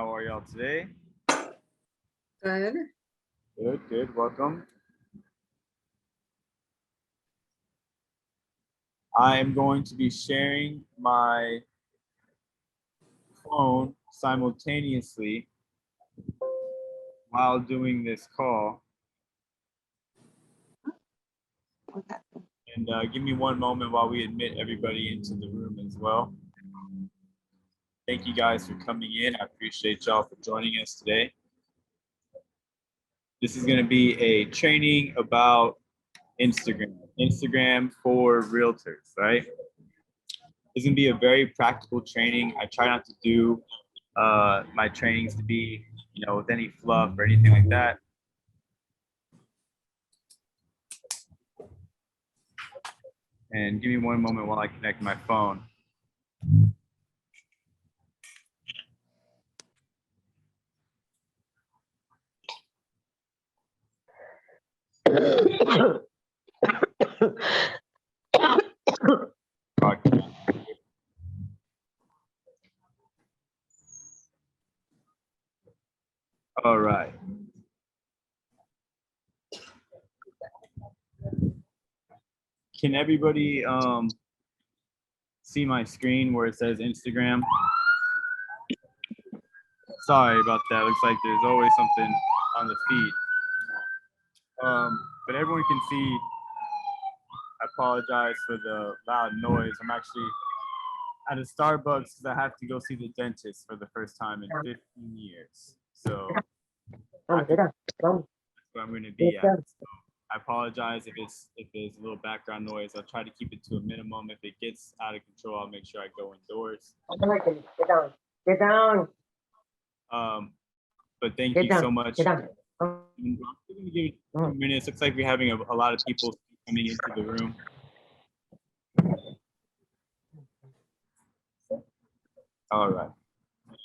How are y'all today? Good. Good. Welcome. I am going to be sharing my phone simultaneously while doing this call. Okay. And give me one moment while we admit everybody into the room as well. Thank you guys for coming in. I appreciate y'all for joining us today. This is going to be a training about Instagram for realtors, right? It's going to be a very practical training. I try not to do my trainings to be, with any fluff or anything like that. And give me one moment while I connect my phone. All right. Can everybody see my screen where it says Instagram? Sorry about that. Looks like there's always something on the feed. But everyone can see. I apologize for the loud noise. I'm actually at a Starbucks because I have to go see the dentist for the first time in 15 years. So that's where I'm going to be at. So I apologize if there's a little background noise. I'll try to keep it to a minimum. If it gets out of control, I'll make sure I go indoors. Get down. But thank you so much. I'm going to give you 2 minutes. Looks like we're having a lot of people coming into the room. All right.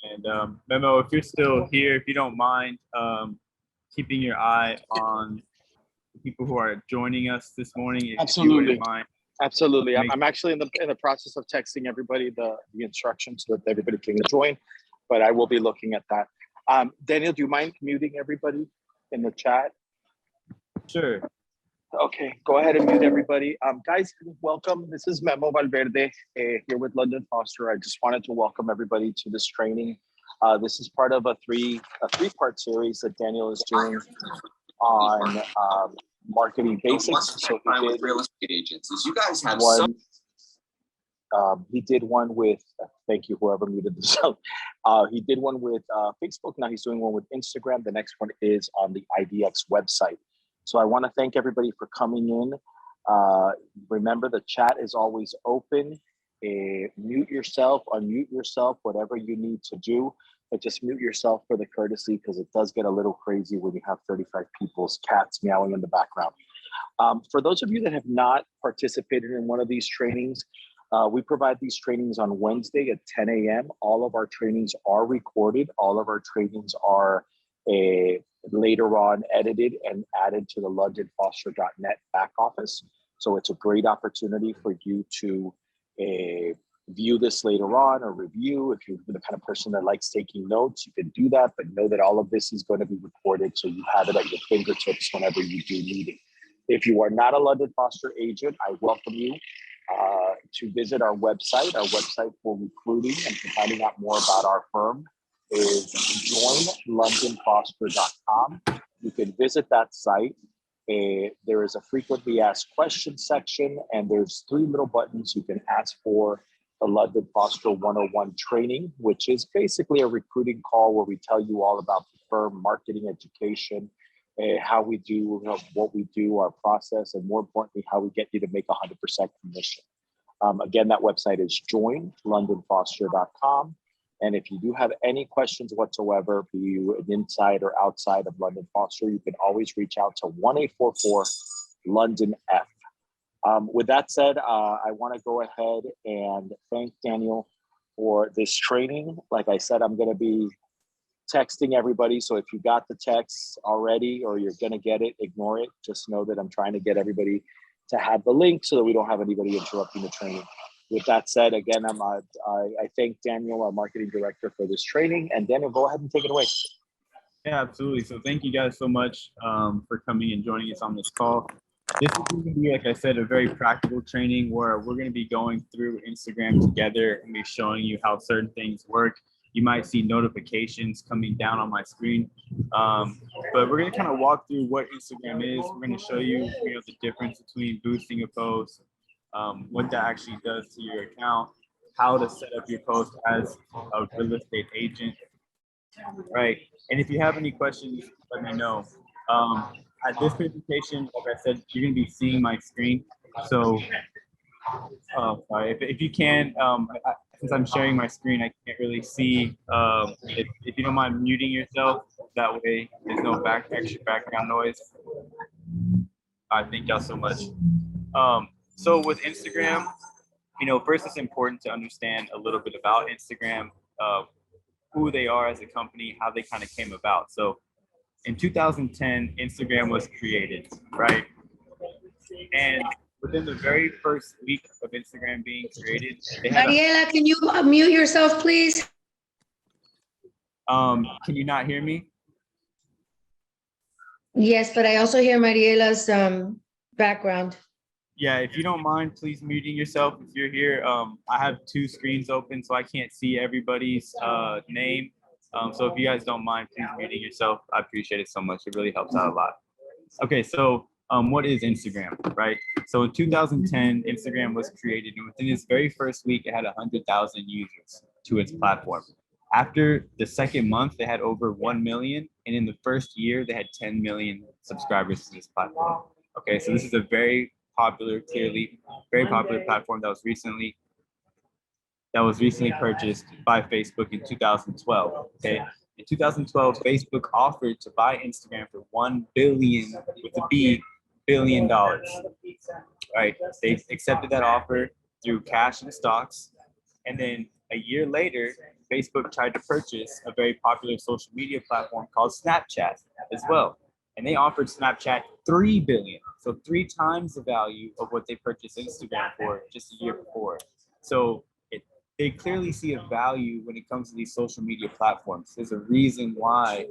And Memo, if you're still here, if you don't mind keeping your eye on the people who are joining us this morning. Absolutely. Absolutely. I'm actually in the process of texting everybody the instructions so that everybody can join, but I will be looking at that. Daniel, do you mind muting everybody in the chat? Sure. Okay, go ahead and mute everybody. Guys, welcome. This is Memo Valverde here with London Foster. I just wanted to welcome everybody to this training. This is part of a three-part series that Daniel is doing on marketing basics. So he did real estate agents. Is you guys have one. He did one with. Thank you, whoever muted themselves. He did one with Facebook. Now he's doing one with Instagram. The next one is on the IDX website. So I want to thank everybody for coming in. Remember, the chat is always open. Mute yourself, unmute yourself, whatever you need to do. But just mute yourself for the courtesy, because it does get a little crazy when you have 35 people's cats meowing in the background. For those of you that have not participated in one of these trainings, we provide these trainings on Wednesday at 10 a.m. All of our trainings are recorded. All of our trainings are later on edited and added to the londonfoster.net back office. So it's a great opportunity for you to view this later on or review. If you're the kind of person that likes taking notes, you can do that, but know that all of this is going to be recorded so you have it at your fingertips whenever you do need it. If you are not a London Foster agent, I welcome you to visit our website. Our website for recruiting and for finding out more about our firm is joinlondonfoster.com. You can visit that site. There is a frequently asked questions section, and there's 3 little buttons you can ask for the London Foster 101 training, which is basically a recruiting call where we tell you all about the firm, marketing, education, how we do, what we do, our process, and more importantly, how we get you to make 100% commission. Again, that website is joinlondonfoster.com. And if you do have any questions whatsoever, be you inside or outside of London Foster, you can always reach out to 1-844-LONDON-F. With that said, I want to go ahead and thank Daniel for this training. Like I said, I'm going to be texting everybody. So if you got the text already or you're going to get it, ignore it. Just know that I'm trying to get everybody to have the link so that we don't have anybody interrupting the training. with that said, again, I thank Daniel, our marketing director, for this training. And Daniel, go ahead and take it away. Yeah, absolutely. So thank you guys so much for coming and joining us on this call. This is going to be, like I said, a very practical training where we're going to be going through Instagram together and be showing you how certain things work. You might see notifications coming down on my screen, but we're going to kind of walk through what Instagram is. We're going to show you, the difference between boosting a post, what that actually does to your account, how to set up your post as a real estate agent, right? And if you have any questions, let me know. At this presentation, like I said, you're going to be seeing my screen. So, sorry, if you can, since I'm sharing my screen, I can't really see. If you don't mind muting yourself, that way there's no extra background noise. Thank y'all so much. So with Instagram, first it's important to understand a little bit about Instagram, who they are as a company, how they kind of came about. So in 2010, Instagram was created, right? And within the very first week of Instagram being created, they had Mariela, can you mute yourself, please? can you not hear me? Yes, but I also hear Mariela's background. Yeah, if you don't mind, please muting yourself if you're here. I have two screens open, so I can't see everybody's name. So if you guys don't mind, please muting yourself. I appreciate it so much. It really helps out a lot. Okay, so what is Instagram, right? So in 2010, Instagram was created, and within its very first week, it had 100,000 users to its platform. After the second month, they had over 1 million, and in the first year, they had 10 million subscribers to this platform. Okay, so this is a very popular platform that was recently purchased by Facebook in 2012. Okay, in 2012, Facebook offered to buy Instagram for $1 billion with a B billion dollars. Right, they accepted that offer through cash and stocks, and then a year later, Facebook tried to purchase a very popular social media platform called Snapchat as well. And they offered Snapchat $3 billion, so 3 times the value of what they purchased Instagram for just a year before. So they clearly see a value when it comes to these social media platforms. There's a reason why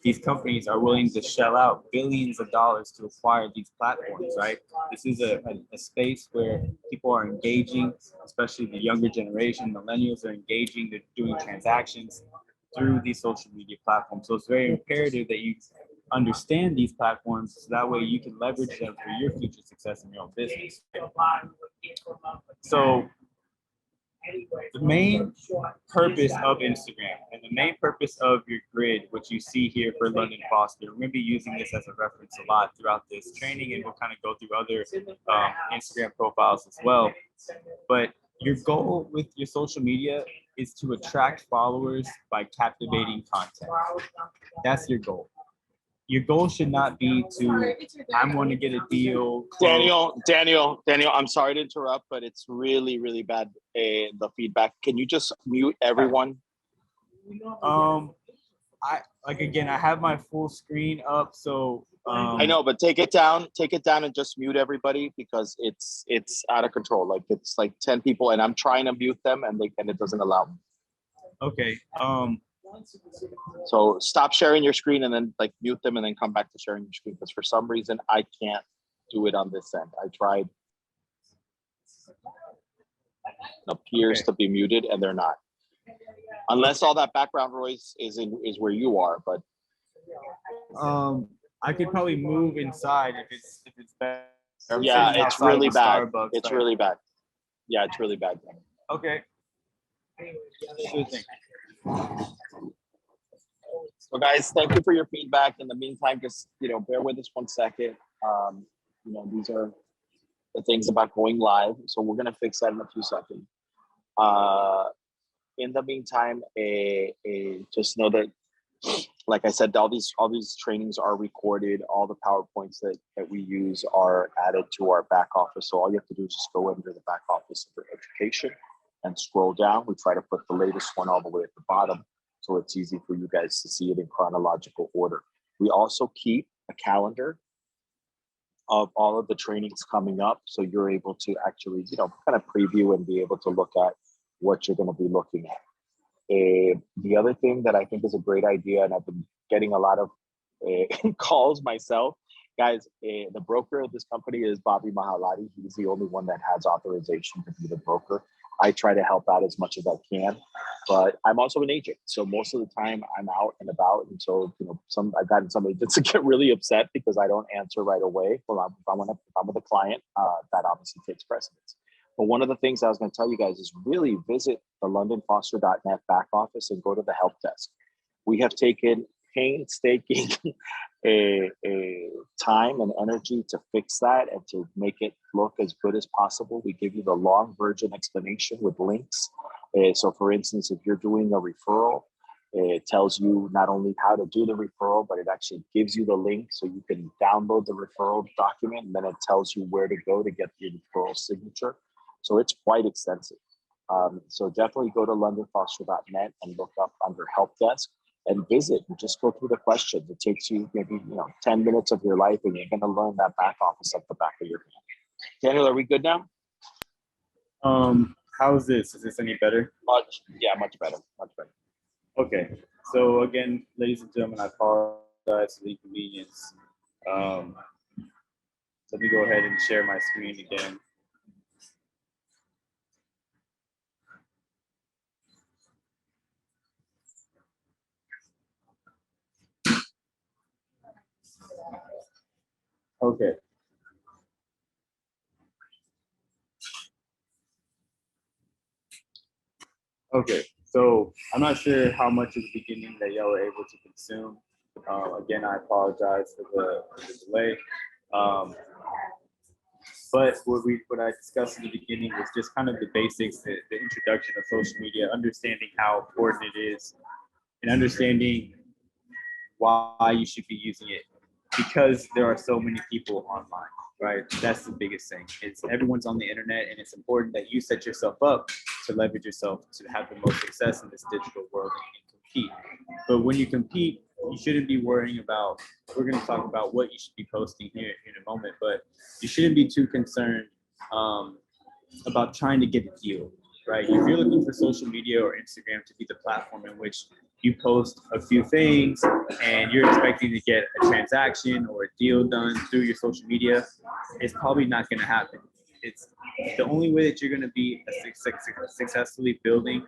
these companies are willing to shell out billions of dollars to acquire these platforms, right? This is a space where people are engaging, especially the younger generation, millennials are engaging, they're doing transactions through these social media platforms. So it's very imperative that you understand these platforms so that way you can leverage them for your future success in your own business. So the main purpose of Instagram and the main purpose of your grid, which you see here for London Foster, we're going to be using this as a reference a lot throughout this training, and we'll kind of go through other Instagram profiles as well. But your goal with your social media is to attract followers by captivating content. That's your goal. Your goal should not be to, I'm going to get a deal. Daniel, I'm sorry to interrupt, but it's really, really bad, the feedback. Can you just mute everyone? I have my full screen up, so I know, but take it down and just mute everybody because it's out of control. Like it's like 10 people and I'm trying to mute them and it doesn't allow me. Okay. So stop sharing your screen and then like mute them and then come back to sharing your screen because for some reason I can't do it on this end. I tried. It appears to be muted and they're not. Unless all that background noise is where you are, but I could probably move inside if it's better. Yeah, it's really bad. It's right? really bad. Yeah, it's really bad. Okay. Sure thing. So guys, thank you for your feedback. In the meantime, just bear with us 1 second. These are the things about going live. So we're gonna fix that in a few seconds. In the meantime, just know that, like I said, all these trainings are recorded. All the PowerPoints that we use are added to our back office. So all you have to do is just go into the back office for education and scroll down. We try to put the latest one all the way at the bottom, so it's easy for you guys to see it in chronological order. We also keep a calendar of all of the trainings coming up. So you're able to actually, kind of preview and be able to look at what you're going to be looking at. The other thing that I think is a great idea, and I've been getting a lot of calls myself, guys, the broker of this company is Bobby Mahalati. He's the only one that has authorization to be the broker. I try to help out as much as I can, but I'm also an agent. So most of the time I'm out and about. And so, I've gotten some agents to get really upset because I don't answer right away. Well, if I'm with a client, that obviously takes precedence. But one of the things I was going to tell you guys is really visit the londonfoster.net back office and go to the help desk. We have taken painstaking time and energy to fix that and to make it look as good as possible. We give you the long version explanation with links. So for instance, if you're doing a referral, it tells you not only how to do the referral, but it actually gives you the link so you can download the referral document, and then it tells you where to go to get the referral signature. So it's quite extensive. So definitely go to londonfoster.net and look up under help desk and visit and just go through the questions. It takes you maybe 10 minutes of your life, and you're going to learn that back office at the back of your hand. Daniel, are we good now? How's this? Is this any better? Much better. Okay. So again, ladies and gentlemen, I apologize for the inconvenience. Let me go ahead and share my screen again. Okay. Okay, so I'm not sure how much of the beginning that y'all were able to consume. Again, I apologize for the delay. But what I discussed in the beginning was just kind of the basics, the introduction of social media, understanding how important it is, and understanding why you should be using it, because there are so many people online, right? That's the biggest thing. It's everyone's on the internet, and it's important that you set yourself up to leverage yourself to have the most success in this digital world and compete. But when you compete, you shouldn't be worrying about, we're going to talk about what you should be posting here in a moment, but you shouldn't be too concerned about trying to get a deal, right? If you're looking for social media or Instagram to be the platform in which you post a few things and you're expecting to get a transaction or a deal done through your social media, it's probably not going to happen. It's the only way that you're going to be successfully building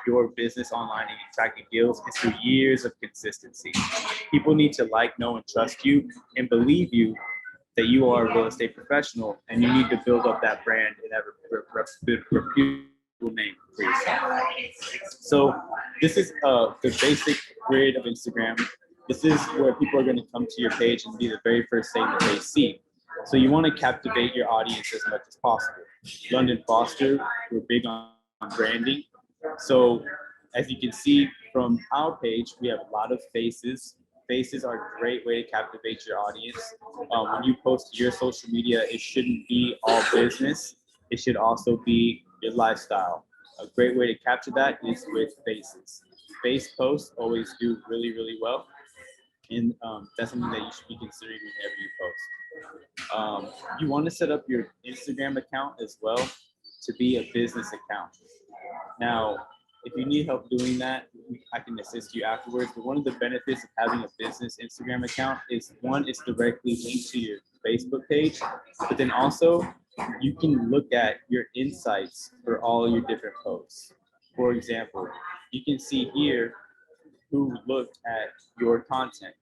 your business online and attracting deals is through years of consistency. People need to like, know, and trust you and believe you that you are a real estate professional, and you need to build up that brand and that reputable name for yourself. So this is the basic grid of Instagram. This is where people are going to come to your page and be the very first thing that they see. So you want to captivate your audience as much as possible. London Foster, we're big on branding. So as you can see from our page, we have a lot of faces. Faces are a great way to captivate your audience. When you post to your social media, it shouldn't be all business. It should also be your lifestyle. A great way to capture that is with faces. Face posts always do really, really well. And that's something that you should be considering whenever you post. You want to set up your Instagram account as well to be a business account. Now, if you need help doing that, I can assist you afterwards. But one of the benefits of having a business Instagram account is, one, it's directly linked to your Facebook page, but then also you can look at your insights for all your different posts. For example, you can see here who looked at your content.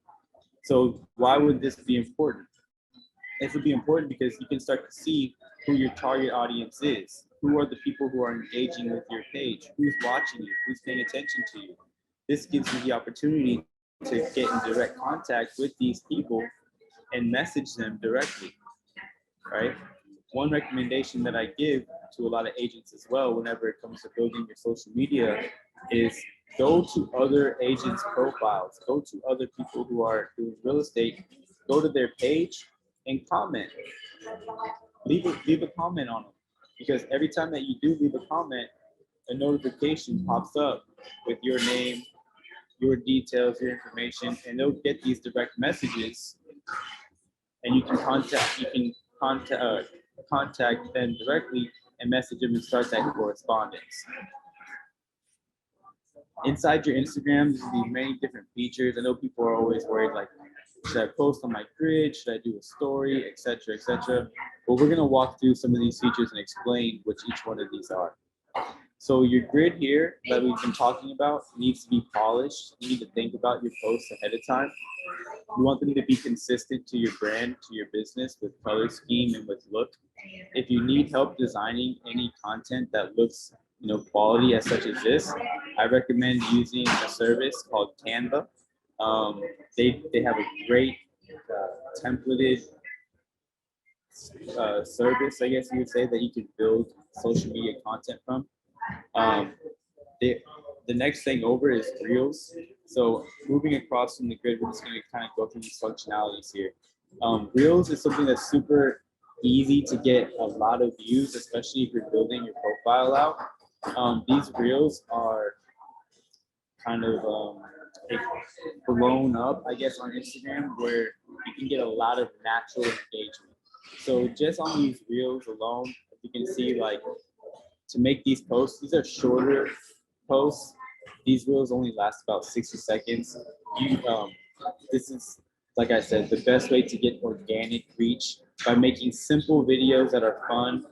So why would this be important? It would be important because you can start to see who your target audience is. Who are the people who are engaging with your page? Who's watching you? Who's paying attention to you? This gives you the opportunity to get in direct contact with these people and message them directly, right? One recommendation that I give to a lot of agents as well, whenever it comes to building your social media, is go to other agents' profiles, go to other people who are doing real estate, go to their page and comment. Leave a comment on them, because every time that you do leave a comment, a notification pops up with your name, your details, your information, and they'll get these direct messages and you can contact them directly and message them and start that correspondence. Inside your Instagram, there's gonna be many different features. I know people are always worried, like, should I post on my grid? Should I do a story, etc., etc. But we're gonna walk through some of these features and explain what each one of these are. So your grid here that we've been talking about needs to be polished. You need to think about your posts ahead of time. You want them to be consistent to your brand, to your business, with color scheme and with look. If you need help designing any content that looks, quality as such as this, I recommend using a service called Canva. They have a great templated service, I guess you would say, that you can build social media content from. Um, the next thing over is Reels. So moving across from the grid, we're just going to kind of go through these functionalities here. Reels is something that's super easy to get a lot of views, especially if you're building your profile out. These Reels are kind of like blown up, I guess, on Instagram, where you can get a lot of natural engagement. So just on these Reels alone, you can see, like, to make these posts, these are shorter posts. These reels only last about 60 seconds. This is, like I said, the best way to get organic reach by making simple videos that are fun,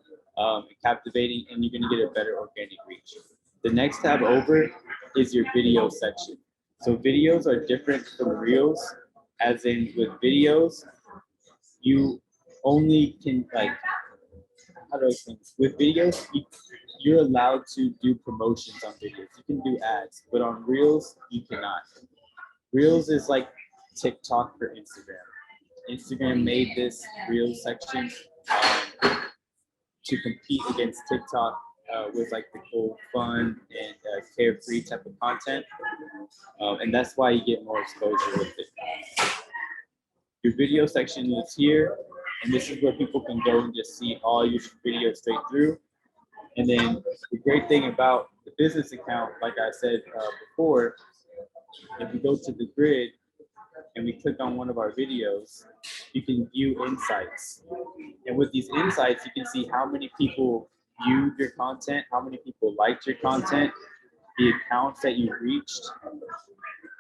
captivating, and you're gonna get a better organic reach. The next tab over is your video section. So videos are different from reels, as in with videos, you only can, like, how do I explain this? With videos, you're allowed to do promotions on videos. You can do ads, but on Reels, you cannot. Reels is like TikTok for Instagram. Instagram made this Reels section to compete against TikTok with, like, the cool, fun, and carefree type of content, and that's why you get more exposure with it. Your video section is here, and this is where people can go and just see all your videos straight through. And then the great thing about the business account, like I said before, if we go to the grid and we click on one of our videos, you can view insights. And with these insights, you can see how many people viewed your content, how many people liked your content, the accounts that you reached,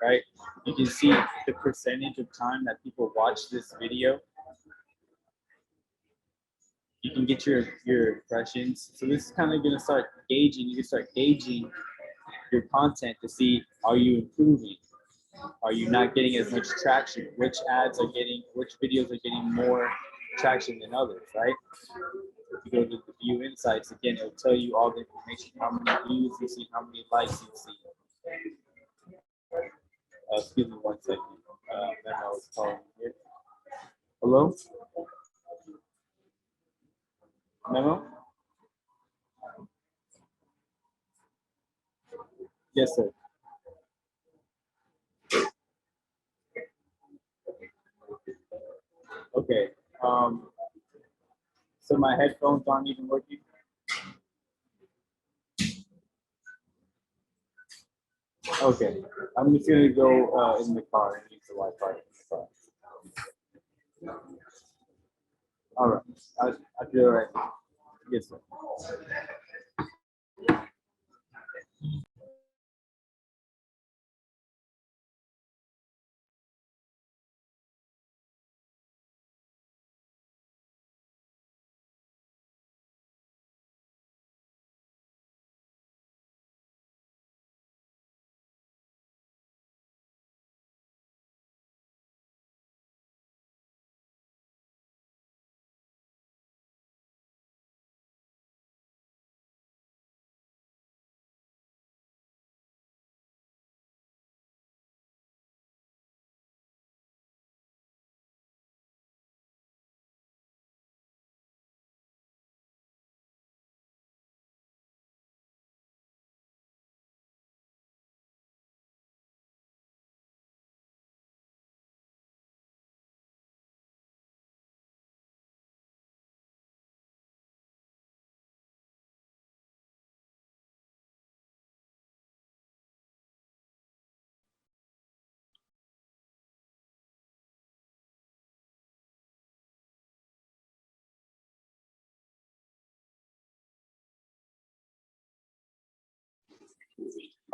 right? You can see the percentage of time that people watch this video. You can get your impressions. So this is kind of going to start gauging. You can start gauging your content to see, are you improving? Are you not getting as much traction? Which videos are getting more traction than others, right? If you go to the view insights, again, it'll tell you all the information, how many views you see, how many likes you see. Excuse me 1 second. Memo is calling here. Hello? Memo? Yes, sir. Okay. So my headphones aren't even working. Okay. I'm just gonna go in the car and use the Wi-Fi in the car. All right. I feel all right. Yes, sir.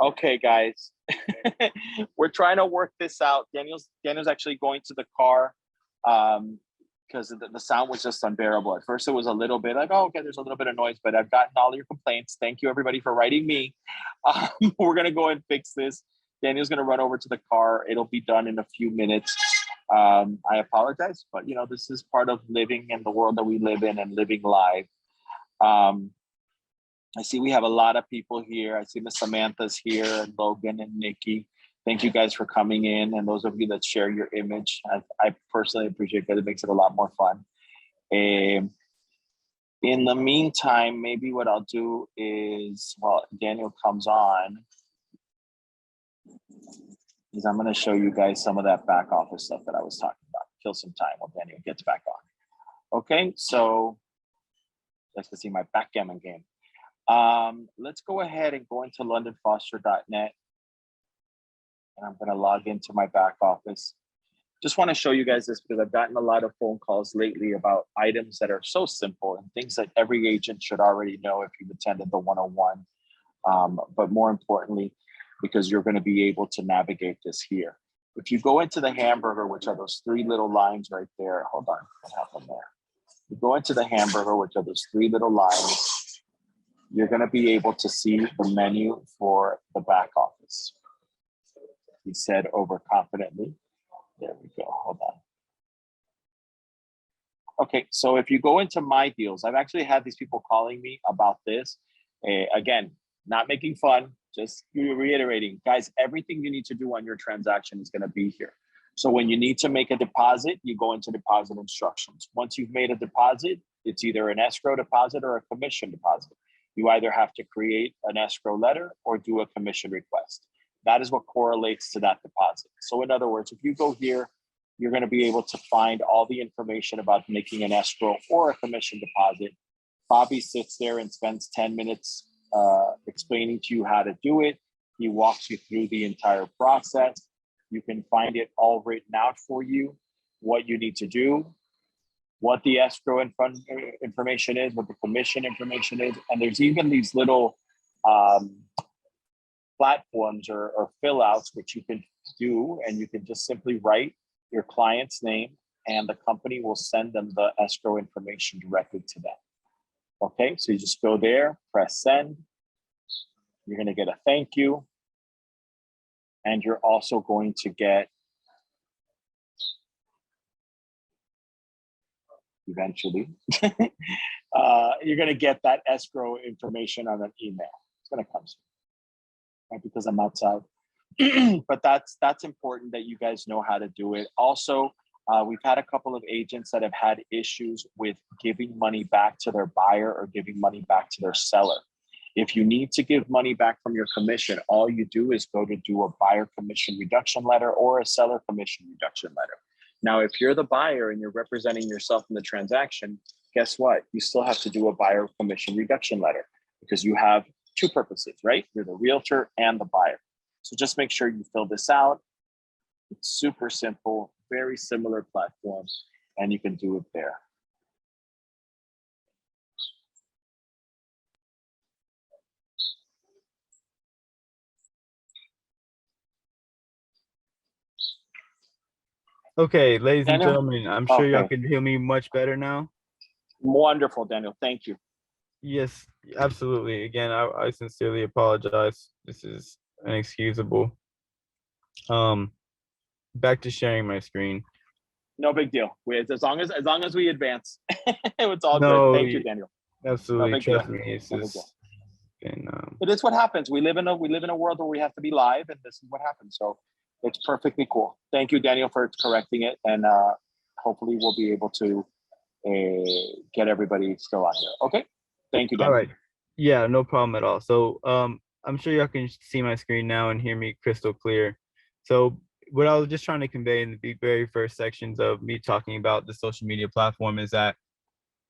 Okay, guys, we're trying to work this out. Daniel's actually going to the car because the sound was just unbearable. At first, it was a little bit like, oh, okay, there's a little bit of noise, but I've gotten all your complaints. Thank you, everybody, for writing me. We're gonna go and fix this. Daniel's gonna run over to the car. It'll be done in a few minutes. I apologize, but this is part of living in the world that we live in and living live. I see we have a lot of people here. I see Miss Samantha's here, and Logan and Nikki. Thank you guys for coming in, and those of you that share your image. I personally appreciate that. It makes it a lot more fun. In the meantime, maybe what I'll do is, while Daniel comes on, is I'm going to show you guys some of that back office stuff that I was talking about. Kill some time while Daniel gets back on. Okay, so let's see my backgammon game. Let's go ahead and go into londonfoster.net, and I'm going to log into my back office. Just want to show you guys this because I've gotten a lot of phone calls lately about items that are so simple and things that every agent should already know if you've attended the 101. But more importantly, because you're going to be able to navigate this here. If you go into the hamburger, which are those three little lines right there. Hold on, what happened there? You go into the hamburger, which are those three little lines. You're going to be able to see the menu for the back office. He said overconfidently. There we go. Hold on. Okay, so if you go into my deals, I've actually had these people calling me about this. Again, not making fun, just reiterating, guys, everything you need to do on your transaction is going to be here. So when you need to make a deposit, you go into deposit instructions. Once you've made a deposit, it's either an escrow deposit or a commission deposit. You either have to create an escrow letter or do a commission request. That is what correlates to that deposit. So in other words, if you go here, you're going to be able to find all the information about making an escrow or a commission deposit. Bobby sits there and spends 10 minutes explaining to you how to do it. He walks you through the entire process. You can find it all written out for you, what you need to do, what the escrow information is, what the commission information is. And there's even these little platforms or fill outs which you can do, and you can just simply write your client's name and the company will send them the escrow information directly to them. Okay, so you just go there, press send. You're going to get a thank you. And you're also going to get, eventually, you're going to get that escrow information on an email. It's going to come soon, right? Because I'm outside. But that's important that you guys know how to do it. Also, we've had a couple of agents that have had issues with giving money back to their buyer or giving money back to their seller. If you need to give money back from your commission, all you do is go to do a buyer commission reduction letter or a seller commission reduction letter. Now, if you're the buyer and you're representing yourself in the transaction, guess what? You still have to do a buyer commission reduction letter because you have two purposes, right? You're the realtor and the buyer. So just make sure you fill this out. It's super simple, very similar platforms, and you can do it there. Okay, ladies and Daniel? gentlemen, I'm sure y'all Okay. can hear me much better now. Wonderful, Daniel. Thank you. Yes, absolutely. Again, I sincerely apologize. This is inexcusable. Back to sharing my screen. No big deal. As long as we advance, it's all No, good. Thank you, Daniel. absolutely. No big Trust deal. me, it's No big just been, It is what happens. We live in a world where we have to be live, and this is what happens. So it's perfectly cool. Thank you, Daniel, for correcting it, and hopefully we'll be able to get everybody still on here. Okay. Thank you, Daniel. all right. Yeah, no problem at all. So I'm sure y'all can see my screen now and hear me crystal clear. So what I was just trying to convey in the very first sections of me talking about the social media platform is that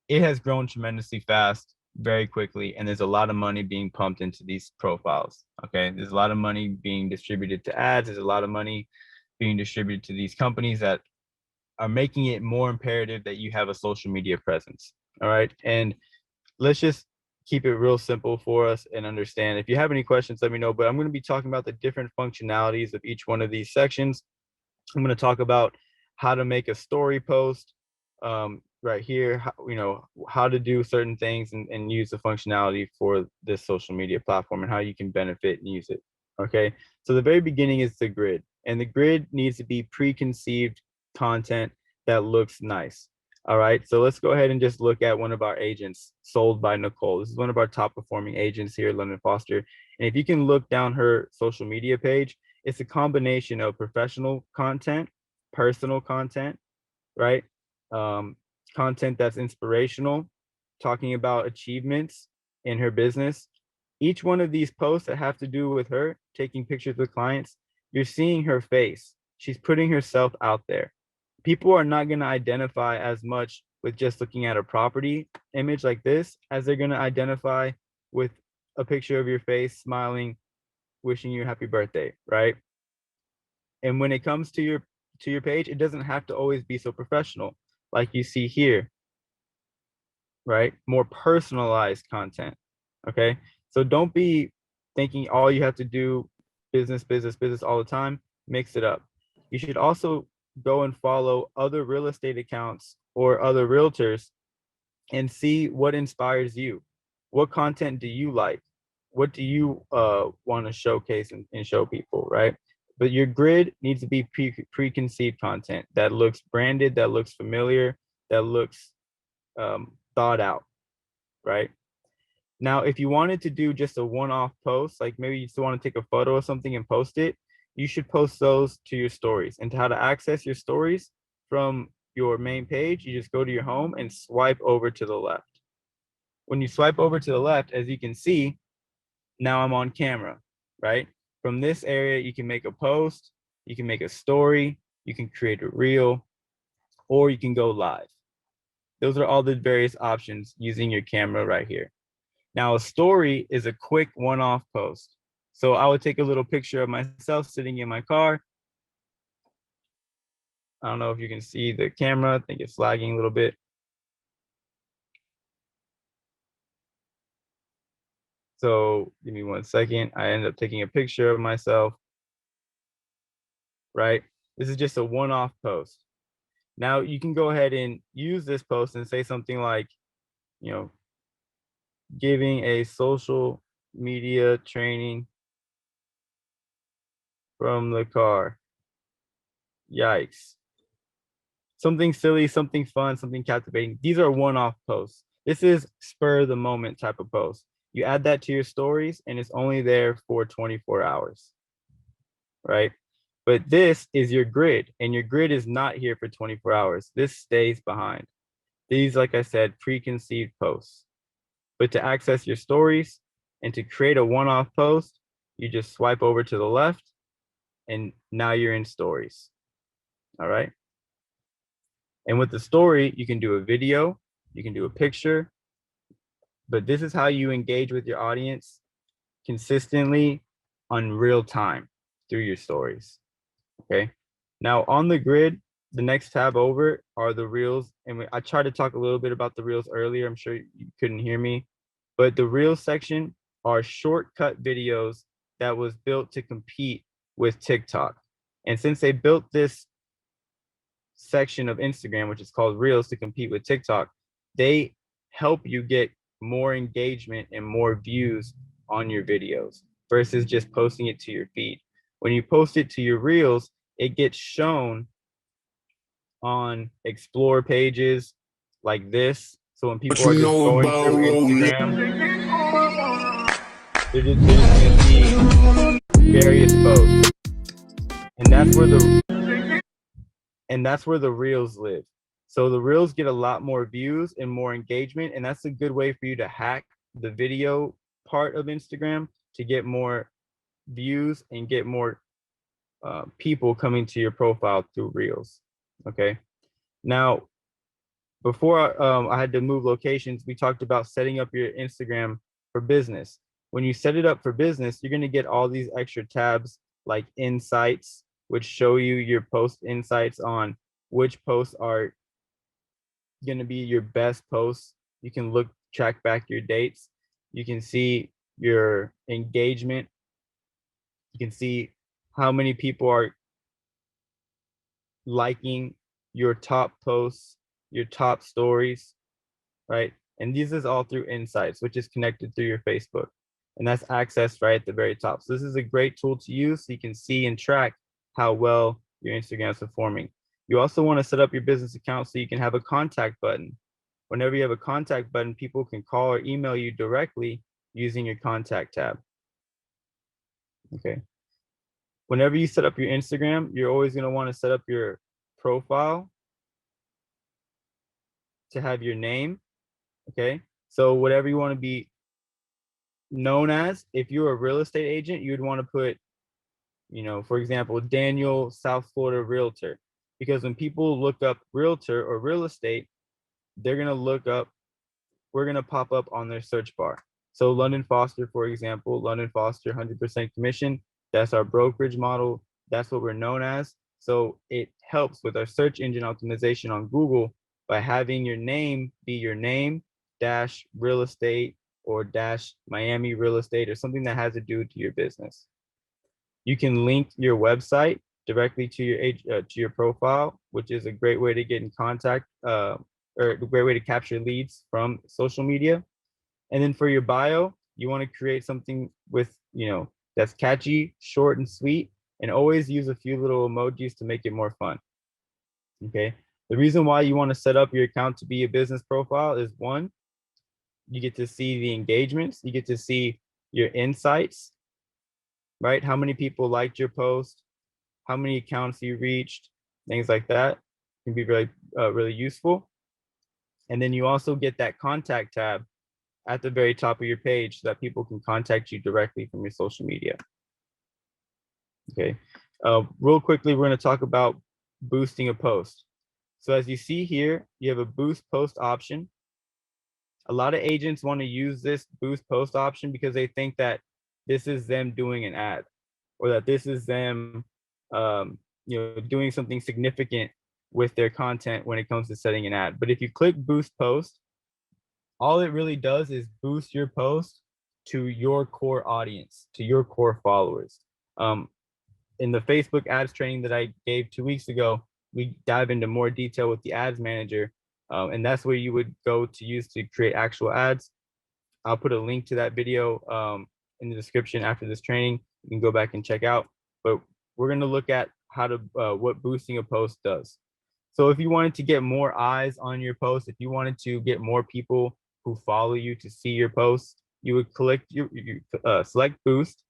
it has grown tremendously fast, very quickly, and there's a lot of money being pumped into these profiles. Okay, there's a lot of money being distributed to ads. There's a lot of money being distributed to these companies that are making it more imperative that you have a social media presence. All right, and let's just keep it real simple for us and understand. If you have any questions, let me know. But I'm going to be talking about the different functionalities of each one of these sections. I'm going to talk about how to make a story post right here, how to do certain things and use the functionality for this social media platform and how you can benefit and use it. Okay, so the very beginning is the grid, and the grid needs to be preconceived content that looks nice. All right, so let's go ahead and just look at one of our agents, Sold by Nicole. This is one of our top performing agents here at London Foster. And if you can look down her social media page, it's a combination of professional content, personal content, right? Content that's inspirational, talking about achievements in her business. Each one of these posts that have to do with her taking pictures with clients, you're seeing her face. She's putting herself out there. People are not going to identify as much with just looking at a property image like this as they're going to identify with a picture of your face smiling, wishing you a happy birthday, right? And when it comes to your page, it doesn't have to always be so professional like you see here, right? More personalized content. Okay. So don't be thinking all you have to do business, business, business all the time. Mix it up. You should also go and follow other real estate accounts or other realtors and see what inspires you. What content do you like? What do you want to showcase and show people, right? But your grid needs to be preconceived content that looks branded, that looks familiar, that looks thought out, right? Now, if you wanted to do just a one-off post, like maybe you just want to take a photo of something and post it, you should post those to your stories. And to how to access your stories from your main page, you just go to your home and swipe over to the left. When you swipe over to the left, as you can see, now I'm on camera, right? From this area, you can make a post, you can make a story, you can create a reel, or you can go live. Those are all the various options using your camera right here. Now, a story is a quick one-off post. So I would take a little picture of myself sitting in my car. I don't know if you can see the camera. I think it's lagging a little bit. So give me 1 second. I end up taking a picture of myself, right? This is just a one-off post. Now you can go ahead and use this post and say something like, giving a social media training from the car. Yikes. Something silly, something fun, something captivating. These are one-off posts. This is spur of the moment type of post. You add that to your stories and it's only there for 24 hours, right? But this is your grid, and your grid is not here for 24 hours. This stays behind. These, like I said, preconceived posts. But to access your stories and to create a one-off post, you just swipe over to the left and now you're in stories. All right. And with the story, you can do a video, you can do a picture, but this is how you engage with your audience consistently on real time through your stories. Okay. Now on the grid, the next tab over are the reels. And I tried to talk a little bit about the reels earlier. I'm sure you couldn't hear me, but the reels section are shortcut videos that was built to compete with TikTok. And since they built this section of Instagram, which is called Reels, to compete with TikTok, they help you get more engagement and more views on your videos versus just posting it to your feed. When you post it to your Reels, it gets shown on explore pages like this. So when people are just going through Instagram, they're just gonna see various posts. And that's where the reels live. So the reels get a lot more views and more engagement, and that's a good way for you to hack the video part of Instagram to get more views and get more people coming to your profile through reels. Okay. Now, before I had to move locations, we talked about setting up your Instagram for business. When you set it up for business, you're going to get all these extra tabs like insights, which show you your post insights on which posts are going to be your best posts. You can track back your dates. You can see your engagement. You can see how many people are liking your top posts, your top stories, right? And this is all through Insights, which is connected through your Facebook. And that's accessed right at the very top. So this is a great tool to use so you can see and track how well your Instagram is performing. You also want to set up your business account so you can have a contact button. Whenever you have a contact button, people can call or email you directly using your contact tab. Okay. Whenever you set up your Instagram, you're always going to want to set up your profile to have your name. Okay. So whatever you want to be known as, if you're a real estate agent, you'd want to put, for example, Daniel, South Florida Realtor, because when people look up realtor or real estate, they're going to look up, we're going to pop up on their search bar. So London Foster, for example, London Foster, 100% commission. That's our brokerage model. That's what we're known as. So it helps with our search engine optimization on Google by having your name be your name dash real estate or dash Miami real estate or something that has to do to your business. You can link your website directly to your profile, which is a great way to get in contact or a great way to capture leads from social media. And then for your bio, you want to create something with, that's catchy, short and sweet, and always use a few little emojis to make it more fun. Okay. The reason why you want to set up your account to be a business profile is one, you get to see the engagements, you get to see your insights, right? How many people liked your post, how many accounts you reached, things like that can be really useful. And then you also get that contact tab at the very top of your page so that people can contact you directly from your social media. Okay. Real quickly, we're going to talk about boosting a post. So as you see here, you have a boost post option. A lot of agents want to use this boost post option because they think that this is them doing an ad or that this is them doing something significant with their content when it comes to setting an ad. But if you click boost post, all it really does is boost your post to your core audience, to your core followers. In the Facebook ads training that I gave 2 weeks ago, we dive into more detail with the ads manager. And that's where you would go to use to create actual ads. I'll put a link to that video in the description after this training. You can go back and check out. But we're going to look at how to what boosting a post does. So if you wanted to get more eyes on your post, if you wanted to get more people who follow you to see your posts, you would select boost.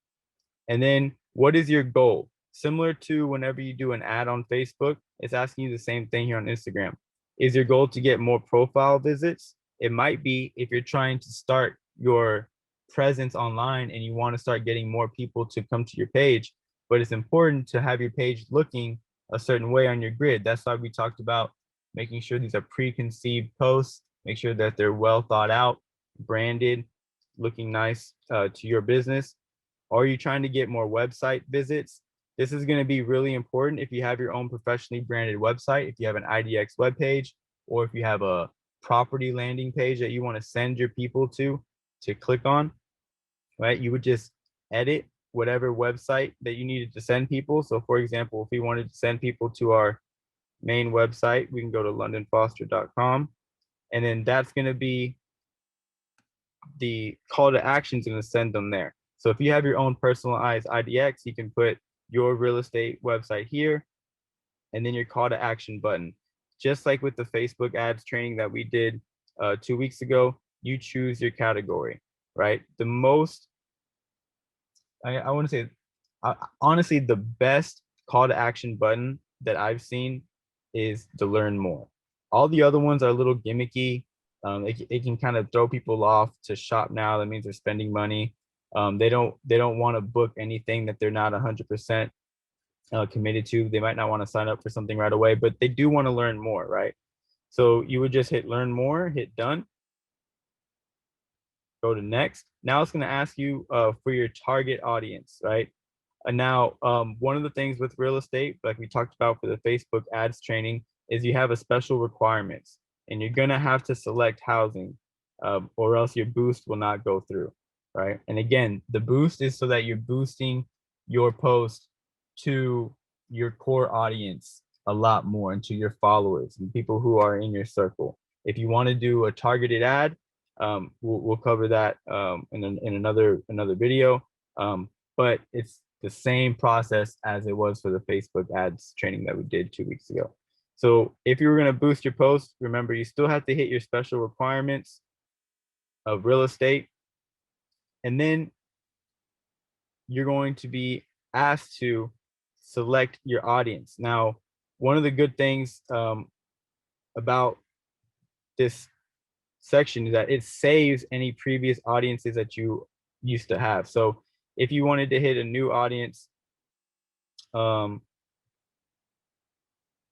And then what is your goal? Similar to whenever you do an ad on Facebook, it's asking you the same thing here on Instagram. Is your goal to get more profile visits? It might be if you're trying to start your presence online and you want to start getting more people to come to your page, but it's important to have your page looking a certain way on your grid. That's why we talked about making sure these are preconceived posts, make sure that they're well thought out, branded, looking nice to your business. Are you trying to get more website visits? This is going to be really important if you have your own professionally branded website, if you have an IDX webpage, or if you have a property landing page that you want to send your people to click on, right? You would just edit whatever website that you needed to send people. So for example, if we wanted to send people to our main website, we can go to londonfoster.com, and then that's going to be the call to action is going to send them there. So if you have your own personalized IDX, you can put your real estate website here and then your call to action button. Just like with the Facebook ads training that we did 2 weeks ago, you choose your category, right? The most, I want to say, honestly, the best call to action button that I've seen is to learn more. All the other ones are a little gimmicky. It can kind of throw people off to shop now. That means they're spending money. They don't want to book anything that they're not 100% committed to. They might not want to sign up for something right away, but they do want to learn more, right? So you would just hit learn more, hit done, go to next. Now it's going to ask you for your target audience, right? And now one of the things with real estate, like we talked about for the Facebook ads training, is you have a special requirements, and you're going to have to select housing or else your boost will not go through. right? And again, the boost is so that you're boosting your post to your core audience a lot more, and to your followers and people who are in your circle. If you want to do a targeted ad, we'll cover that in another video. But it's the same process as it was for the Facebook ads training that we did 2 weeks ago. So if you were going to boost your post, remember, you still have to hit your special requirements of real estate. And then you're going to be asked to select your audience. Now, one of the good things about this section is that it saves any previous audiences that you used to have. So if you wanted to hit a new audience,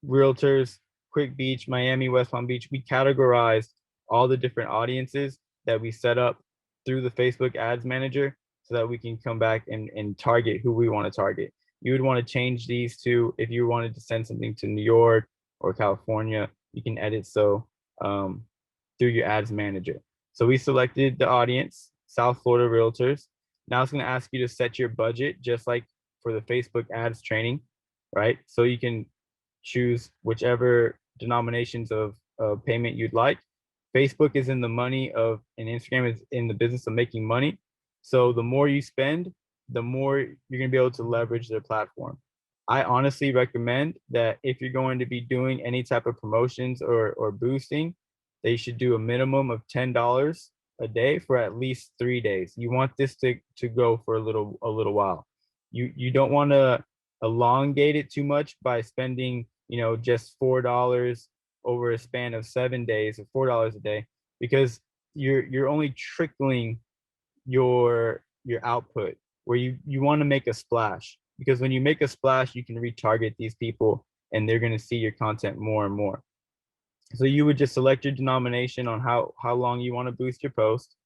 Realtors, Quick Beach, Miami, West Palm Beach, we categorized all the different audiences that we set up through the Facebook Ads Manager so that we can come back and target who we want to target. You would want to change these to, if you wanted to send something to New York or California, you can edit so through your ads manager. So we selected the audience, South Florida Realtors. Now it's going to ask you to set your budget just like for the Facebook ads training, right? So you can choose whichever denominations of payment you'd like. Facebook is in the money of, and Instagram is in the business of making money. So the more you spend, the more you're going to be able to leverage their platform. I honestly recommend that if you're going to be doing any type of promotions or boosting, they should do a minimum of $10 a day for at least 3 days. You want this to go for a little while. You don't want to elongate it too much by spending, just $4 over a span of 7 days or $4 a day, because you're only trickling your output where you want to make a splash, because when you make a splash, you can retarget these people and they're going to see your content more and more. So you would just select your denomination on how long you want to boost your post.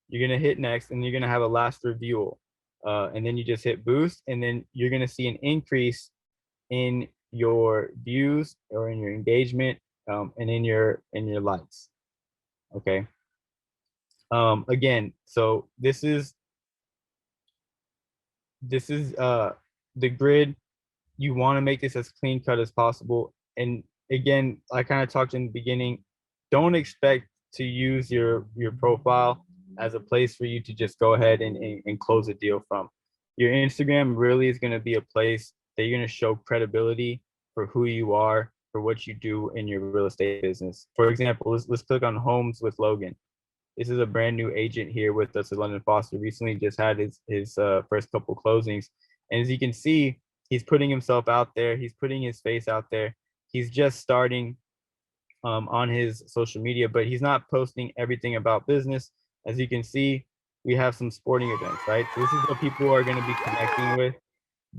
You're going to hit next, and you're going to have a last review. And then you just hit boost, and then you're going to see an increase in your views or in your engagement, and in your likes. Okay. Again, so this is the grid. You want to make this as clean cut as possible. And again, I kind of talked in the beginning, don't expect to use your profile as a place for you to just go ahead and close a deal from. Your Instagram really is going to be a place that you're going to show credibility for who you are, for what you do in your real estate business. For example, let's click on Homes with Logan. This is a brand new agent here with us at London Foster. Recently just had his first couple closings. And as you can see, he's putting himself out there. He's putting his face out there. He's just starting on his social media, but he's not posting everything about business. As you can see, we have some sporting events, right? So this is what people are going to be connecting with.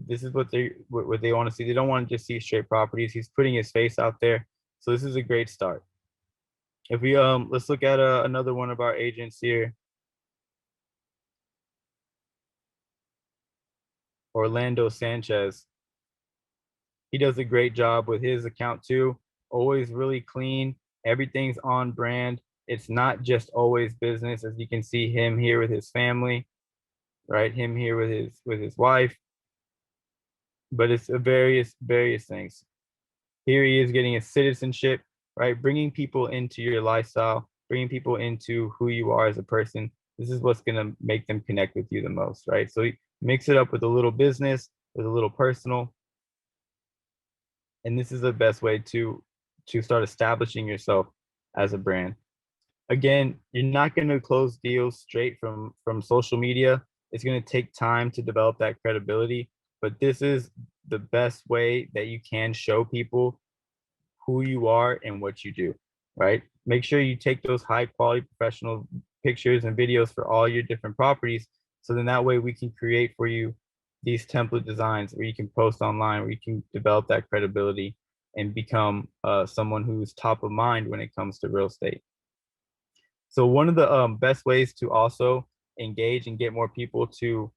This is what they want to see. They don't want to just see straight properties. He's putting his face out there. So this is a great start. If we let's look at another one of our agents here, Orlando Sanchez. He does a great job with his account too. Always really clean. Everything's on brand. It's not just always business. As you can see him here with his family, right? Him here with his wife. But it's a various things. Here he is getting a citizenship, right? Bringing people into your lifestyle, bringing people into who you are as a person. This is what's going to make them connect with you the most, right? So mix it up with a little business, with a little personal. And this is the best way to start establishing yourself as a brand. Again, you're not going to close deals straight from social media. It's going to take time to develop that credibility, but this is the best way that you can show people who you are and what you do, right? Make sure you take those high quality professional pictures and videos for all your different properties. So then that way we can create for you these template designs where you can post online, where you can develop that credibility and become someone who's top of mind when it comes to real estate. So one of the best ways to also engage and get more people to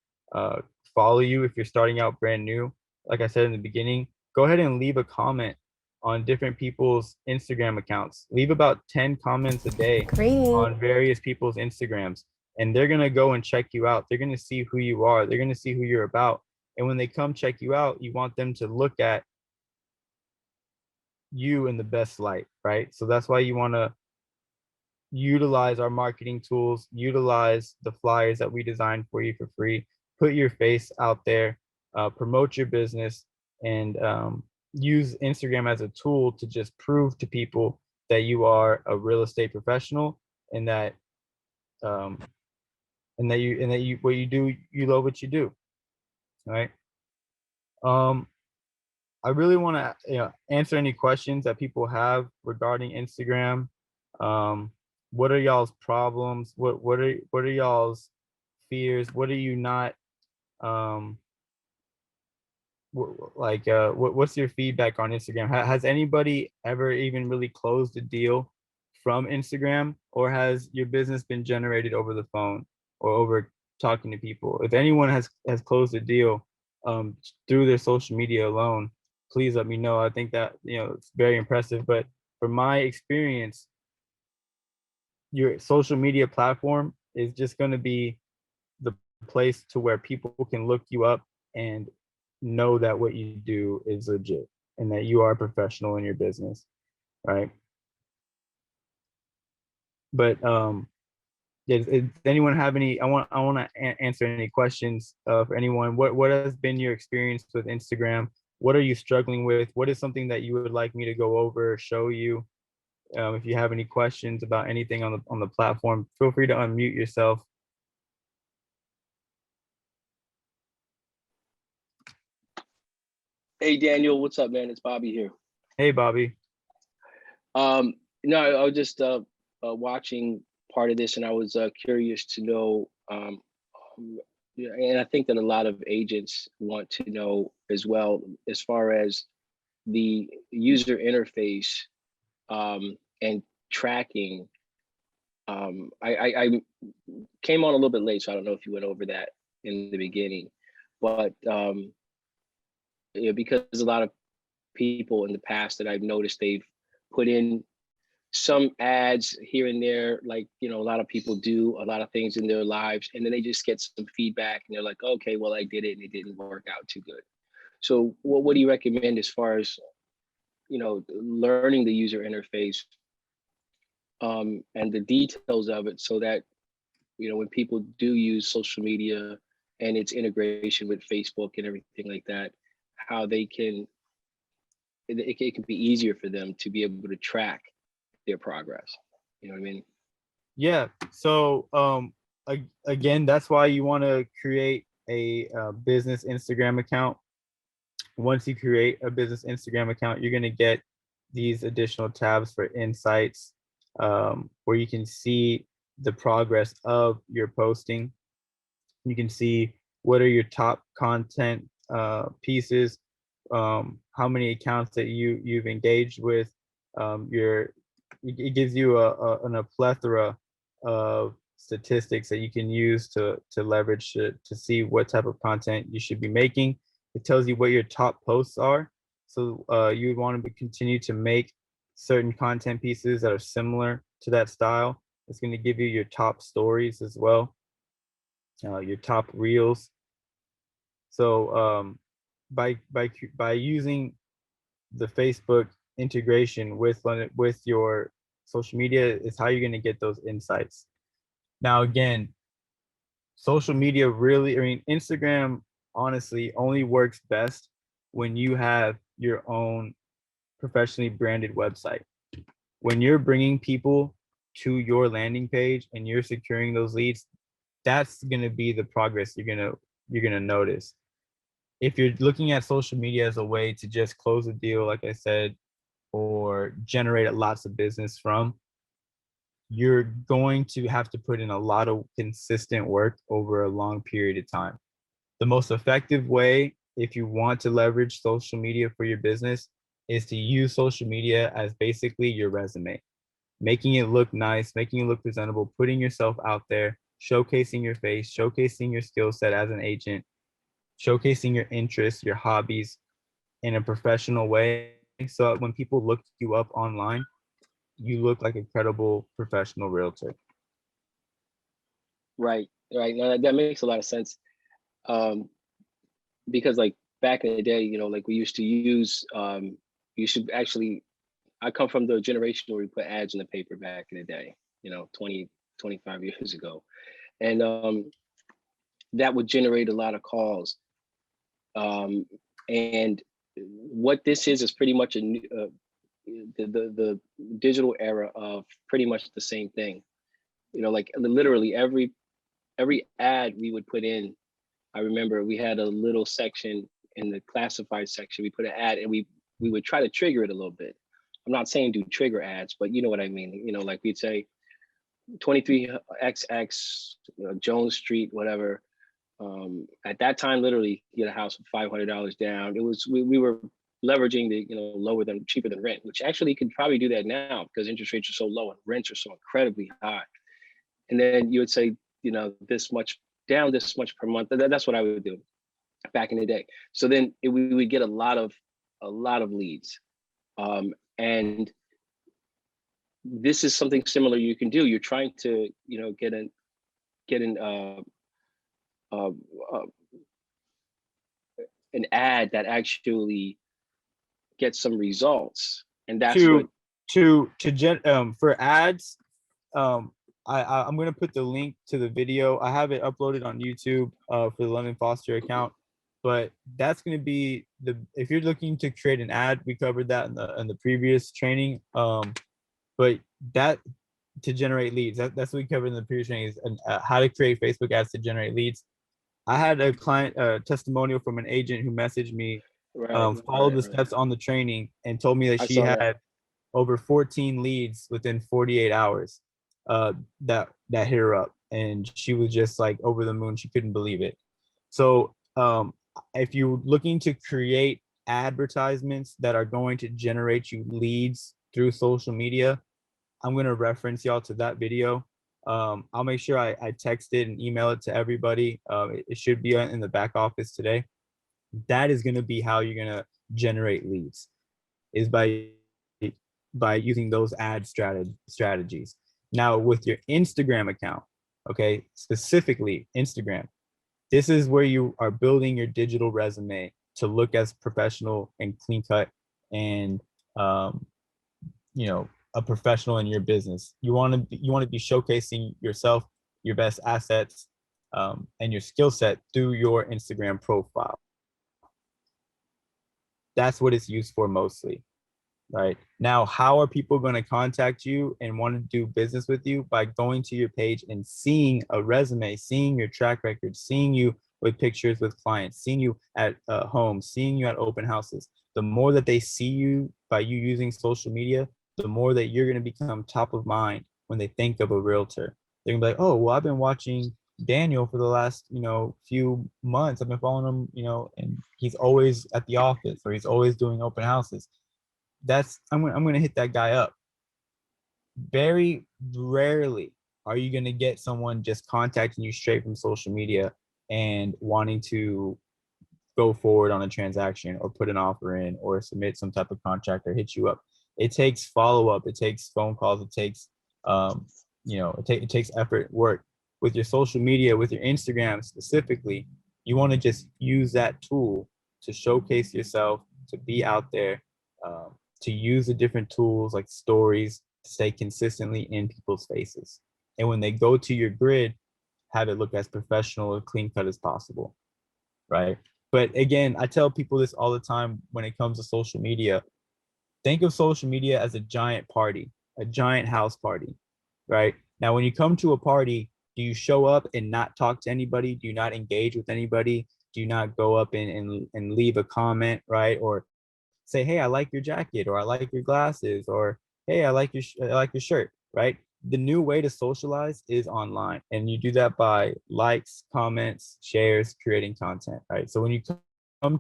follow you if you're starting out brand new, like I said in the beginning, go ahead and leave a comment on different people's Instagram accounts. Leave about 10 comments a day on various people's Instagrams. and they're going to go and check you out. They're going to see who you are. They're going to see who you're about. And when they come check you out, you want them to look at you in the best light, right? So that's why you want to utilize our marketing tools, utilize the flyers that we designed for you for free, put your face out there, promote your business, and use Instagram as a tool to just prove to people that you are a real estate professional, and that um, you what you do, you love what you do, right? I really want to answer any questions that people have regarding Instagram. What are y'all's problems? What are y'all's fears? What are you not um what's your feedback on Instagram? Has anybody ever even really closed a deal from Instagram, or has your business been generated over the phone or over talking to people? If anyone has closed a deal through their social media alone, please let me know. I think that it's very impressive. But from my experience, your social media platform is just going to be the place to where people can look you up and know that what you do is legit and that you are a professional in your business, right? But does anyone have any? I want to answer any questions for anyone. What has been your experience with Instagram? What are you struggling with? What is something that you would like me to go over, show you? If you have any questions about anything on the platform, feel free to unmute yourself. Hey Daniel, what's up, man? It's Bobby here. Hey, Bobby. No, I was just watching part of this, and I was curious to know, yeah, and I think that a lot of agents want to know as well, as far as the user interface and tracking. I came on a little bit late, so I don't know if you went over that in the beginning, but because a lot of people in the past that I've noticed, they've put in some ads here and there, like a lot of people do a lot of things in their lives, and then they just get some feedback and they're like, okay, well, I did it and it didn't work out too good. So what do you recommend as far as learning the user interface and the details of it, so that when people do use social media and its integration with Facebook and everything like that, how they can it can be easier for them to be able to track their progress. You know what I mean? Yeah. So again, that's why you want to create a business Instagram account. Once you create a business Instagram account, you're going to get these additional tabs for insights, where you can see the progress of your posting. You can see what are your top content pieces, how many accounts that you've engaged with. It gives you a plethora of statistics that you can use to leverage to see what type of content you should be making. It tells you what your top posts are. So you would want to continue to make certain content pieces that are similar to that style. It's going to give you your top stories as well, your top reels. So by using the Facebook integration with your social media is how you're going to get those insights. Now, again, social media really, I mean, Instagram honestly only works best when you have your own professionally branded website. When you're bringing people to your landing page and you're securing those leads, that's going to be the progress you're going to notice. If you're looking at social media as a way to just close a deal, like I said, or generate lots of business from, you're going to have to put in a lot of consistent work over a long period of time. The most effective way, if you want to leverage social media for your business, is to use social media as basically your resume, making it look nice, making it look presentable, putting yourself out there, showcasing your face, showcasing your skill set as an agent, showcasing your interests, your hobbies in a professional way. So that when people look you up online, you look like a credible professional realtor. Right. Right. No, that makes a lot of sense. Because like back in the day, you know, like we used to use, you should actually, I come from the generation where we put ads in the paper back in the day, you know, 20, 25 years ago. And that would generate a lot of calls. And what this is pretty much a new, the digital era of pretty much the same thing. You know, like literally every ad we would put in, I remember we had a little section in the classified section. We put an ad and we would try to trigger it a little bit. I'm not saying do trigger ads, but you know what I mean. You know, like we'd say 23XX Jones Street, whatever. At that time, literally get a house for $500 down. It was we were leveraging the, you know, cheaper than rent, which actually you could probably do that now because interest rates are so low and rents are so incredibly high. And then you would say, you know, this much down, this much per month. That's what I would do back in the day. So then we would get a lot of leads, and this is something similar you can do. You're trying to, you know, get uh, an ad that actually gets some results, and that's what. For ads, I'm gonna put the link to the video. I have it uploaded on YouTube for the London Foster account, but that's gonna be if you're looking to create an ad, we covered that in the previous training. But that to generate leads, that's what we covered in the previous training is how to create Facebook ads to generate leads. I had a client testimonial from an agent who messaged me, followed the steps on the training, and told me that she had over 14 leads within 48 hours that hit her up, and she was just like over the moon. She couldn't believe it. So if you're looking to create advertisements that are going to generate you leads through social media, I'm going to reference y'all to that video. I'll make sure I text it and email it to everybody. It should be in the back office today. That is going to be how you're going to generate leads, is by using those ad strategies. Now with your Instagram account, okay, specifically Instagram, this is where you are building your digital resume to look as professional and clean cut and you know, a professional in your business. You want to be showcasing yourself, your best assets, and your skill set through your Instagram profile. That's what it's used for mostly. Right now, how are people going to contact you and want to do business with you? By going to your page and seeing a resume, seeing your track record, seeing you with pictures with clients, seeing you at home, seeing you at open houses. The more that they see you by you using social media, the more that you're going to become top of mind when they think of a realtor. They're gonna be like, oh, well, I've been watching Daniel for the last, you know, few months. I've been following him, you know, and he's always at the office or he's always doing open houses. I'm gonna hit that guy up. Very rarely are you gonna get someone just contacting you straight from social media and wanting to go forward on a transaction or put an offer in or submit some type of contract or hit you up. It takes follow-up, it takes phone calls, it takes you know, it takes effort, work. With your social media, with your Instagram specifically, you want to just use that tool to showcase yourself, to be out there, to use the different tools like stories to stay consistently in people's faces. And when they go to your grid, have it look as professional and clean cut as possible, right? But again, I tell people this all the time when it comes to social media. Think of social media as a giant party, a giant house party, right? Now, when you come to a party, do you show up and not talk to anybody? Do you not engage with anybody? Do you not go up and leave a comment, right? Or say, hey, I like your jacket, or I like your glasses, or hey, I like your shirt, right? The new way to socialize is online, and you do that by likes, comments, shares, creating content, right? So when you come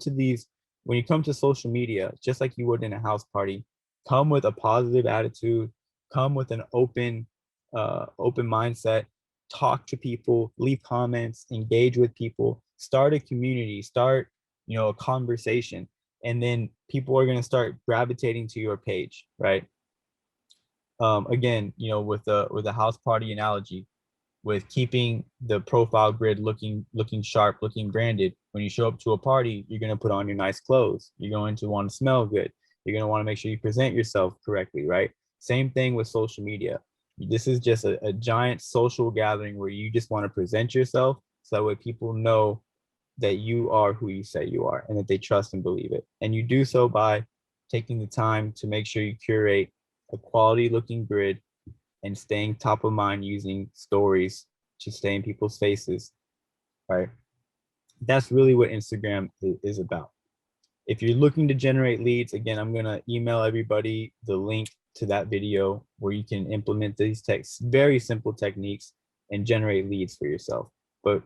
to social media, just like you would in a house party, come with a positive attitude, come with an open mindset, talk to people, leave comments, engage with people, start a community, start, you know, a conversation, and then people are going to start gravitating to your page, right? Again, you know, with the house party analogy, with keeping the profile grid looking sharp, looking branded. When you show up to a party, you're going to put on your nice clothes. You're going to want to smell good. You're going to want to make sure you present yourself correctly, right? Same thing with social media. This is just a giant social gathering where you just want to present yourself so that way people know that you are who you say you are and that they trust and believe it. And you do so by taking the time to make sure you curate a quality looking grid and staying top of mind using stories to stay in people's faces, right? That's really what Instagram is about. If you're looking to generate leads, again, I'm gonna email everybody the link to that video where you can implement these very simple techniques and generate leads for yourself. But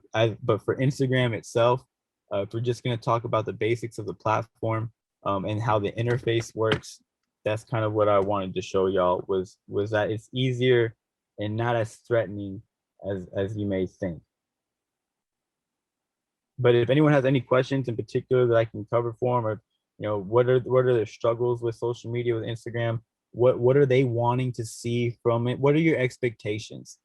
for Instagram itself, if we're just gonna talk about the basics of the platform and how the interface works, that's kind of what I wanted to show y'all was that it's easier and not as threatening as you may think. But if anyone has any questions in particular that I can cover for them, or what are their struggles with social media, with Instagram, what are they wanting to see from it? What are your expectations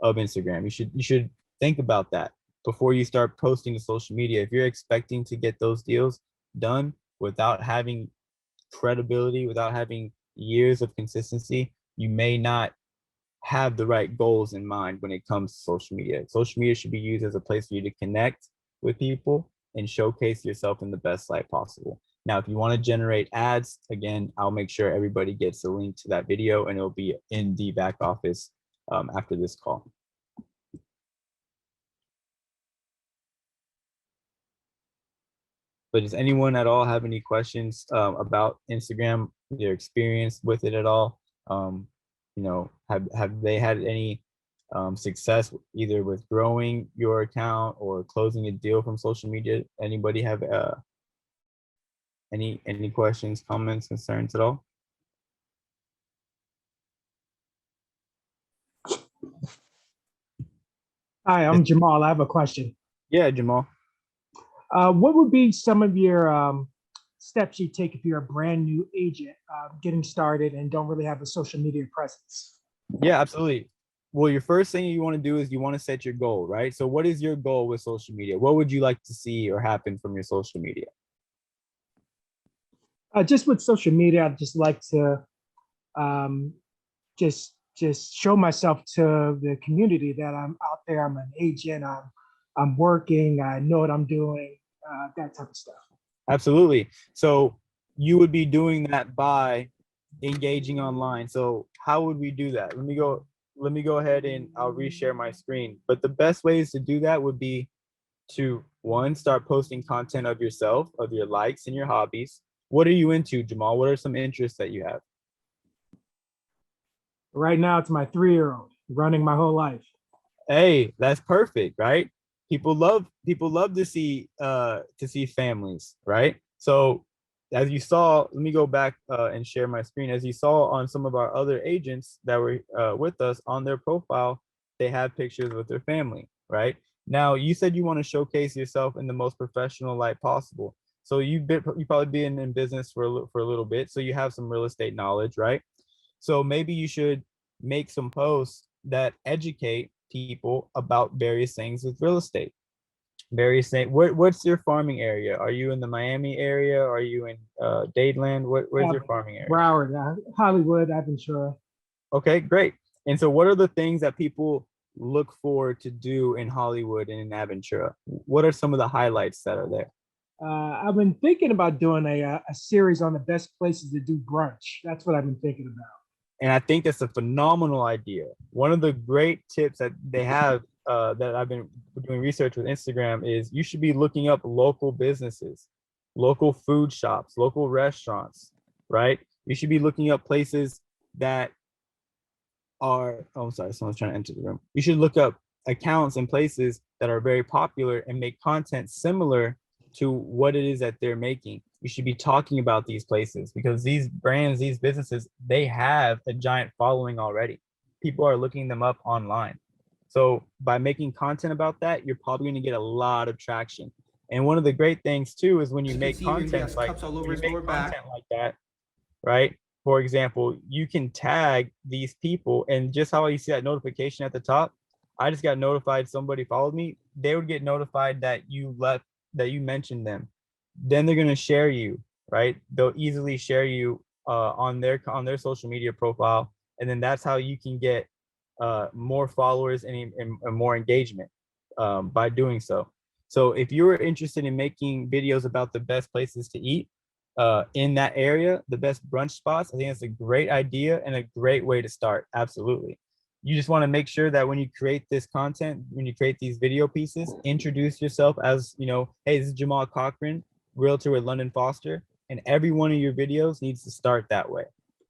of Instagram? You should think about that before you start posting to social media. If you're expecting to get those deals done without having credibility, without having years of consistency, you may not have the right goals in mind when it comes to social media. Social media should be used as a place for you to connect with people and showcase yourself in the best light possible. Now, if you want to generate ads, again, I'll make sure everybody gets a link to that video and it'll be in the back office after this call. But does anyone at all have any questions about Instagram, their experience with it at all? Have they had any success either with growing your account or closing a deal from social media? Anybody have any questions, comments, concerns at all? Hi, I'm Jamal. I have a question. Yeah, Jamal. What would be some of your steps you take if you're a brand new agent getting started and don't really have a social media presence? Yeah, absolutely. Well, your first thing you want to do is you want to set your goal, right? So what is your goal with social media? What would you like to see or happen from your social media? Just with social media, I'd just like to just show myself to the community that I'm out there. I'm an agent. I'm working. I know what I'm doing. That type of stuff. Absolutely. So you would be doing that by engaging online. So how would we do that? Let me go ahead and I'll reshare my screen. But the best ways to do that would be to, one, start posting content of yourself, of your likes and your hobbies. What are you into, Jamal? What are some interests that you have? Right now, it's my 3-year-old running my whole life. Hey, that's perfect, right? People love to see families, right? So as you saw, let me go back and share my screen. As you saw on some of our other agents that were with us, on their profile, they have pictures with their family, right? Now, you said you want to showcase yourself in the most professional light possible. So you probably been in business for a little bit, so you have some real estate knowledge, right? So maybe you should make some posts that educate people about various things with real estate. Various things. What's your farming area? Are you in the Miami area? Are you in Dadeland? Where's your farming area? Broward, Hollywood, Aventura. Okay, great. And so what are the things that people look forward to do in Hollywood and in Aventura? What are some of the highlights that are there? I've been thinking about doing a series on the best places to do brunch. That's what I've been thinking about. And I think that's a phenomenal idea. One of the great tips that they have that I've been doing research with Instagram is you should be looking up local businesses, local food shops, local restaurants, right? You should be looking up places that are, oh, I'm sorry, someone's trying to enter the room. You should look up accounts and places that are very popular and make content similar to what it is that they're making. You should be talking about these places because these brands, these businesses, they have a giant following already. People are looking them up online. So by making content about that, you're probably going to get a lot of traction. And one of the great things too is when you make content like that, right? For example, you can tag these people, and just how you see that notification at the top, I just got notified somebody followed me, they would get notified that you mentioned them. Then they're gonna share you, right? They'll easily share you on their social media profile, and then that's how you can get more followers and more engagement by doing so. So if you're interested in making videos about the best places to eat in that area, the best brunch spots, I think it's a great idea and a great way to start. Absolutely. You just want to make sure that when you create this content, when you create these video pieces, introduce yourself as, hey, this is Jamal Cochran, realtor with London Foster. And every one of your videos needs to start that way,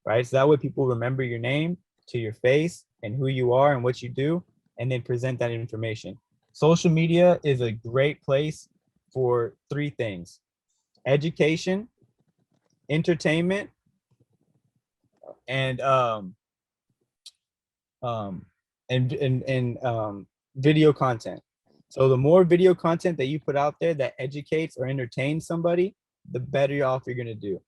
right? So that way people remember your name to your face and who you are and what you do, and then present that information. Social media is a great place for three things: education, entertainment, and um, video content. So the more video content that you put out there that educates or entertains somebody, the better off you're gonna do.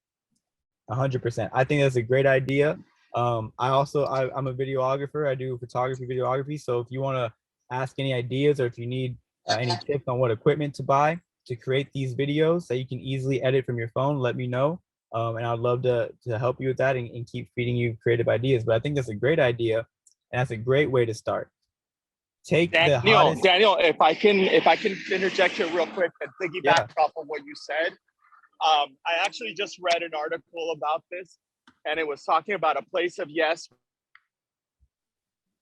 100%. I think that's a great idea. I'm a videographer. I do photography, videography. So if you want to ask any ideas or if you need any tips on what equipment to buy to create these videos that you can easily edit from your phone, let me know. And I'd love to help you with that and keep feeding you creative ideas. But I think that's a great idea, and that's a great way to start. Take the hottest. Daniel, if I can interject here real quick and piggyback off of what you said. I actually just read an article about this, and it was talking about a place of yes.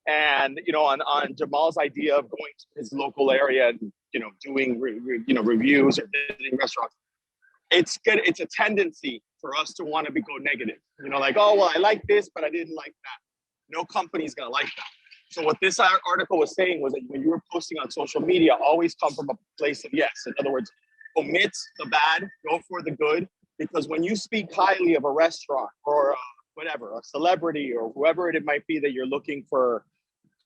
And on Jamal's idea of going to his local area and doing reviews or visiting restaurants, it's good. It's a tendency for us to want to go negative. Like, oh well, I like this, but I didn't like that. No company's gonna like that. So what this article was saying was that when you were posting on social media, always come from a place of yes. In other words, omit the bad, go for the good. Because when you speak highly of a restaurant or whatever, a celebrity or whoever it might be that you're looking for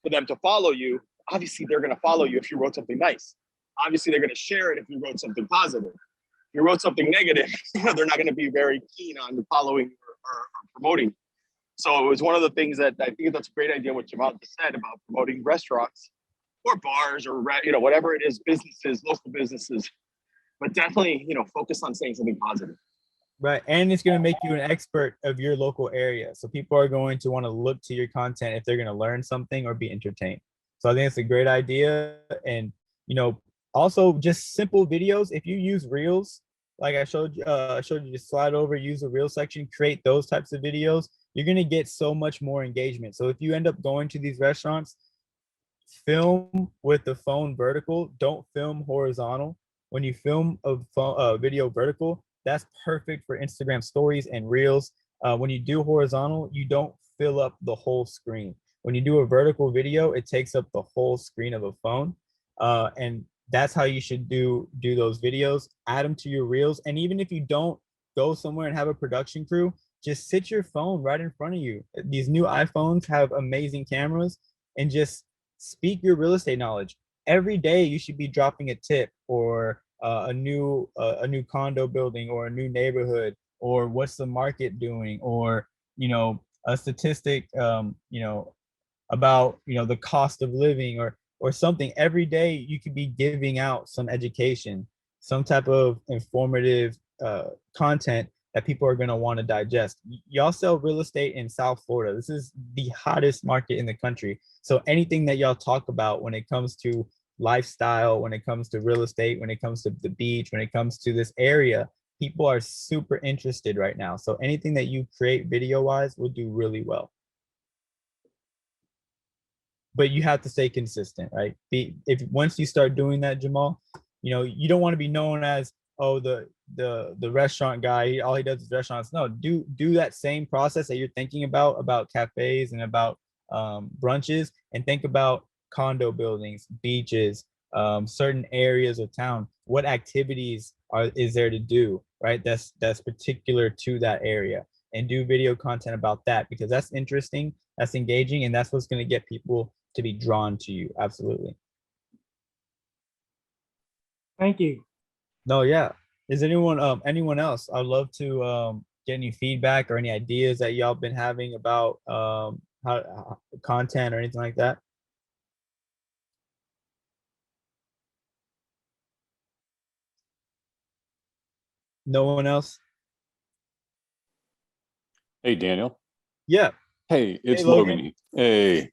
them to follow you, obviously they're going to follow you if you wrote something nice. Obviously they're going to share it if you wrote something positive. If you wrote something negative, they're not going to be very keen on following or promoting. So it was one of the things that I think that's a great idea what Jamal just said about promoting restaurants or bars or whatever it is, businesses, local businesses. But definitely, focus on saying something positive. Right. And it's going to make you an expert of your local area. So people are going to want to look to your content if they're going to learn something or be entertained. So I think it's a great idea. And, also just simple videos. If you use Reels, like I showed you, just slide over, use the Reel section, create those types of videos, you're going to get so much more engagement. So if you end up going to these restaurants, film with the phone vertical, don't film horizontal. When you film a video vertical, that's perfect for Instagram stories and reels. When you do horizontal, you don't fill up the whole screen. When you do a vertical video, it takes up the whole screen of a phone. And that's how you should do those videos. Add them to your reels. And even if you don't go somewhere and have a production crew, just sit your phone right in front of you. These new iPhones have amazing cameras, and just speak your real estate knowledge. Every day you should be dropping a tip or a new condo building or a new neighborhood, or what's the market doing, or a statistic about the cost of living, or something. Every day you could be giving out some education, some type of informative content that people are going to want to digest. Y'all sell real estate in South Florida. This is the hottest market in the country. So anything that y'all talk about when it comes to lifestyle, when it comes to real estate, when it comes to the beach, when it comes to this area, people are super interested right now. So anything that you create video wise will do really well. But you have to stay consistent, right? If once you start doing that, Jamal, you don't want to be known as, oh, the restaurant guy, all he does is restaurants. No, do that same process that you're thinking about cafes and about brunches, and think about condo buildings, beaches, certain areas of town. What activities is there to do, right? That's particular to that area, and do video content about that, because that's interesting, that's engaging, and that's what's going to get people to be drawn to you. Absolutely. Thank you. No, yeah. Is anyone else? I'd love to get any feedback or any ideas that y'all been having about how content or anything like that. No one else? Hey, Daniel. Yeah. Hey, it's Logan. Logan. Hey,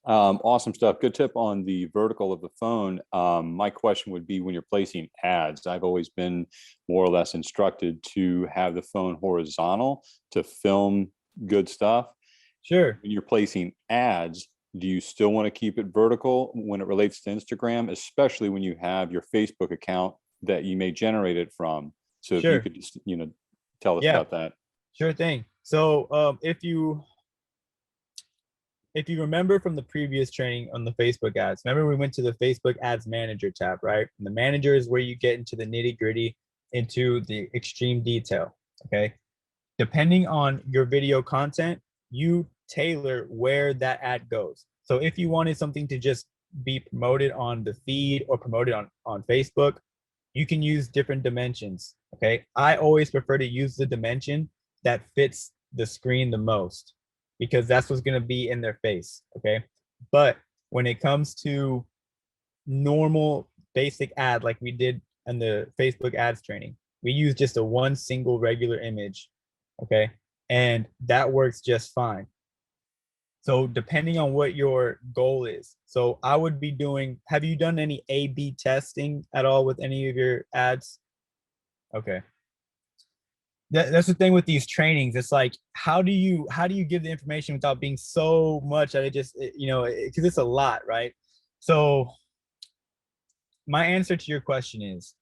awesome stuff. Good tip on the vertical of the phone. My question would be when you're placing ads, I've always been more or less instructed to have the phone horizontal to film good stuff. Sure. When you're placing ads, do you still want to keep it vertical when it relates to Instagram, especially when you have your Facebook account that you may generate it from? So if you Sure. could just, tell us Yeah. about that. Sure thing. So if you remember from the previous training on the Facebook ads, remember we went to the Facebook ads manager tab, right? And the manager is where you get into the nitty gritty, into the extreme detail. Okay. Depending on your video content, you tailor where that ad goes. So if you wanted something to just be promoted on the feed or promoted on Facebook, you can use different dimensions. Okay. I always prefer to use the dimension that fits the screen the most, because that's what's going to be in their face. Okay. But when it comes to normal basic ad, like we did in the Facebook ads training, we use just a one single regular image. Okay. And that works just fine. So depending on what your goal is. So I would be doing, have you done any A/B testing at all with any of your ads? Okay. That's the thing with these trainings. It's like, how do you give the information without being so much that because it's a lot, right? So my answer to your question is,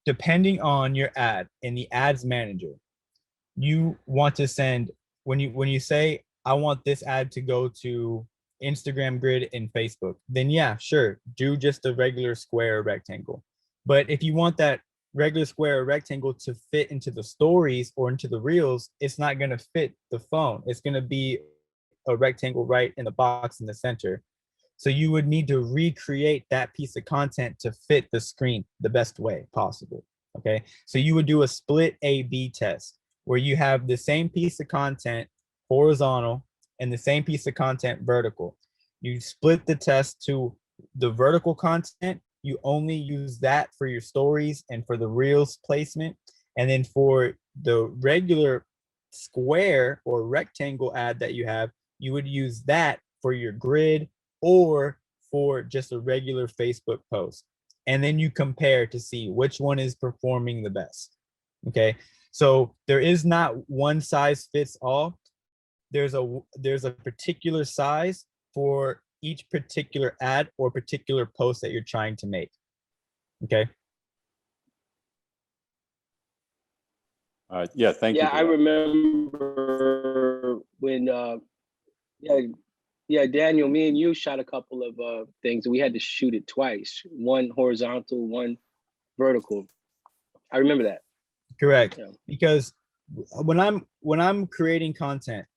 depending on your ad in the ads manager, you want to send, when you say, I want this ad to go to Instagram grid and Facebook, then yeah, sure, do just a regular square or rectangle. But if you want that regular square or rectangle to fit into the stories or into the reels, it's not going to fit the phone. It's going to be a rectangle right in the box in the center. So you would need to recreate that piece of content to fit the screen the best way possible. Okay. So you would do a split A/B test where you have the same piece of content horizontal and the same piece of content vertical. You split the test to the vertical content. You only use that for your stories and for the reels placement. And then for the regular square or rectangle ad that you have, you would use that for your grid or for just a regular Facebook post. And then you compare to see which one is performing the best. Okay. So there is not one size fits all. There's a particular size for each particular ad or particular post that you're trying to make. Okay. Yeah, thank you. Yeah, I remember when Daniel, me and you shot a couple of things, and we had to shoot it twice, one horizontal, one vertical. I remember that. Correct. Yeah. Because when I'm creating content,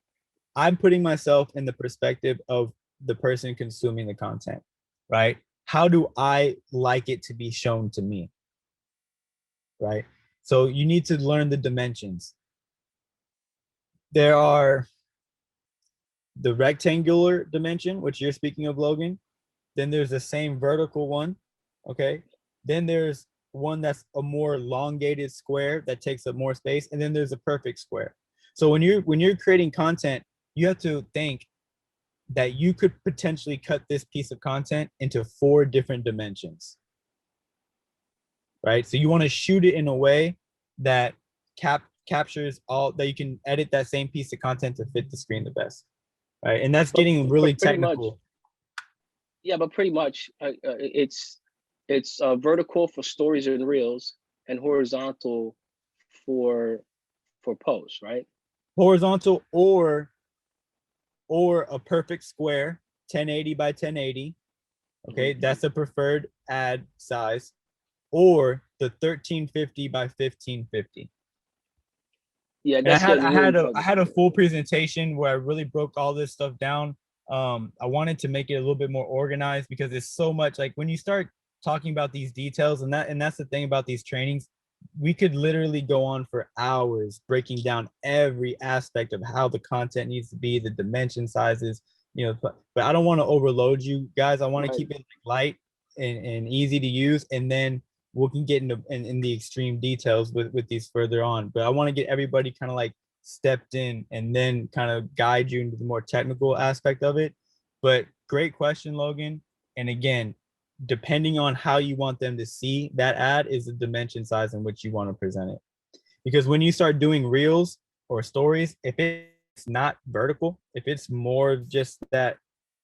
I'm putting myself in the perspective of the person consuming the content, right? How do I like it to be shown to me? Right? So you need to learn the dimensions. There are the rectangular dimension, which you're speaking of, Logan. Then there's the same vertical one. Okay. Then there's one that's a more elongated square that takes up more space. And then there's a perfect square. So when you're creating content, you have to think that you could potentially cut this piece of content into 4 different dimensions. Right? So you want to shoot it in a way that captures all, that you can edit that same piece of content to fit the screen the best. Right? And that's getting really technical. But pretty much it's vertical for stories and reels and horizontal for posts, right? Horizontal or a perfect square, 1080 by 1080. Okay, that's a preferred ad size, or the 1350 by 1550. Yeah, and I had a full presentation where I really broke all this stuff down. I wanted to make it a little bit more organized because it's so much, like when you start talking about these details, and that's the thing about these trainings, we could literally go on for hours breaking down every aspect of how the content needs to be, the dimension sizes, but I don't want to overload you guys. I want to keep it light and easy to use. And then we can get into in the extreme details with these further on. But I want to get everybody kind of like stepped in and then kind of guide you into the more technical aspect of it. But great question, Logan. And again, depending on how you want them to see that ad is the dimension size in which you want to present it. Because when you start doing reels or stories, if it's not vertical, if it's more just that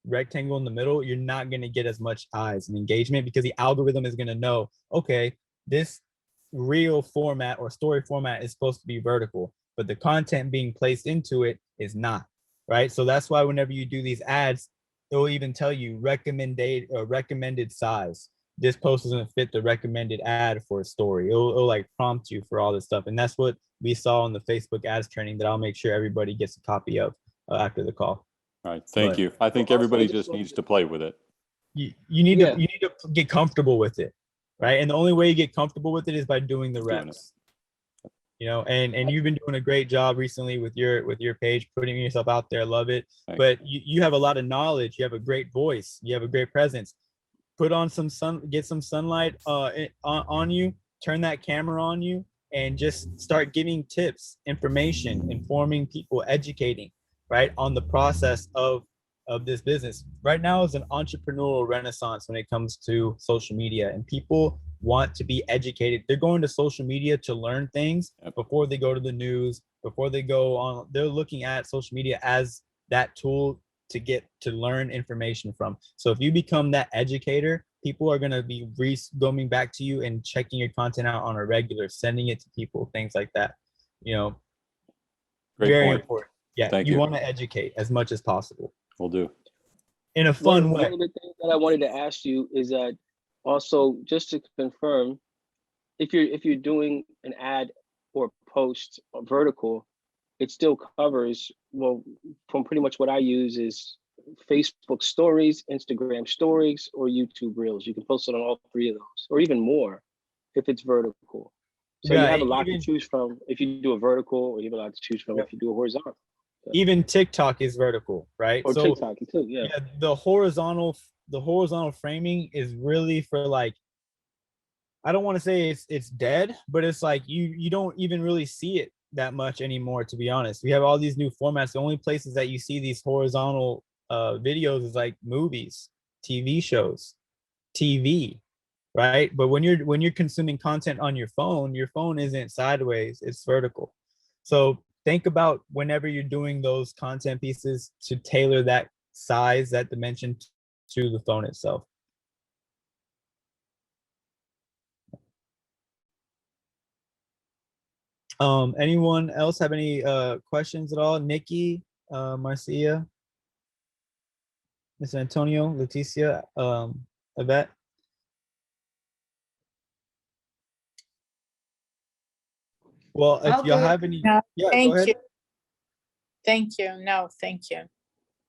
rectangle in the middle, you're not going to get as much eyes and engagement because the algorithm is going to know, okay, this reel format or story format is supposed to be vertical, but the content being placed into it is not, right? So that's why whenever you do these ads, it will even tell you recommended size. This post doesn't fit the recommended ad for a story. It'll like prompt you for all this stuff. And that's what we saw in the Facebook ads training that I'll make sure everybody gets a copy of after the call. All right, thank But- you. I think Well, also, everybody I just just want needs to- to play with it. you need Yeah. to you need to get comfortable with it, right? And the only way you get comfortable with it is by doing the Doing it. reps. You know, and you've been doing a great job recently with your page, putting yourself out there. Love it. Thanks. But you have a lot of knowledge. You have a great voice. You have a great presence. Put on some get some sunlight on you. Turn that camera on you, and just start giving tips, information, informing people, educating, right, on the process of this business. Right now is an entrepreneurial renaissance when it comes to social media, and people want to be educated. They're going to social media to learn things Yep. before they go to the news, before they go on. They're looking at social media as that tool to get to learn information from. So if you become that educator, people are going to be going back to you and checking your content out on a regular, sending it to people, things like that. You know, Great very point. important. Yeah, Thank you you. want to educate as much as possible Will do. in a fun way. One of the things that I wanted to ask you is that also just to confirm, if you're doing an ad or post vertical, it still covers, well, from pretty much what I use is Facebook stories, Instagram stories, or YouTube reels. You can post it on all three of those, or even more if it's vertical. So you Yeah, have a lot even- to choose from if you do a vertical, or you have a lot to choose from Yep. if you do a horizontal. Even TikTok is vertical, right? Or So TikTok too, yeah. yeah, the horizontal framing is really for like, I don't want to say it's dead, but it's like you don't even really see it that much anymore, to be honest. We have all these new formats. The only places that you see these horizontal videos is like movies, TV shows, TV, right? But when you're consuming content on your phone isn't sideways, it's vertical. So think about whenever you're doing those content pieces to tailor that size, that dimension to the phone itself. Anyone else have any questions at all? Nikki, Marcia, Mr. Antonio, Leticia, Yvette? Well, if All y'all good. have any, No, yeah, go Thank ahead. you. Thank you. No, thank you.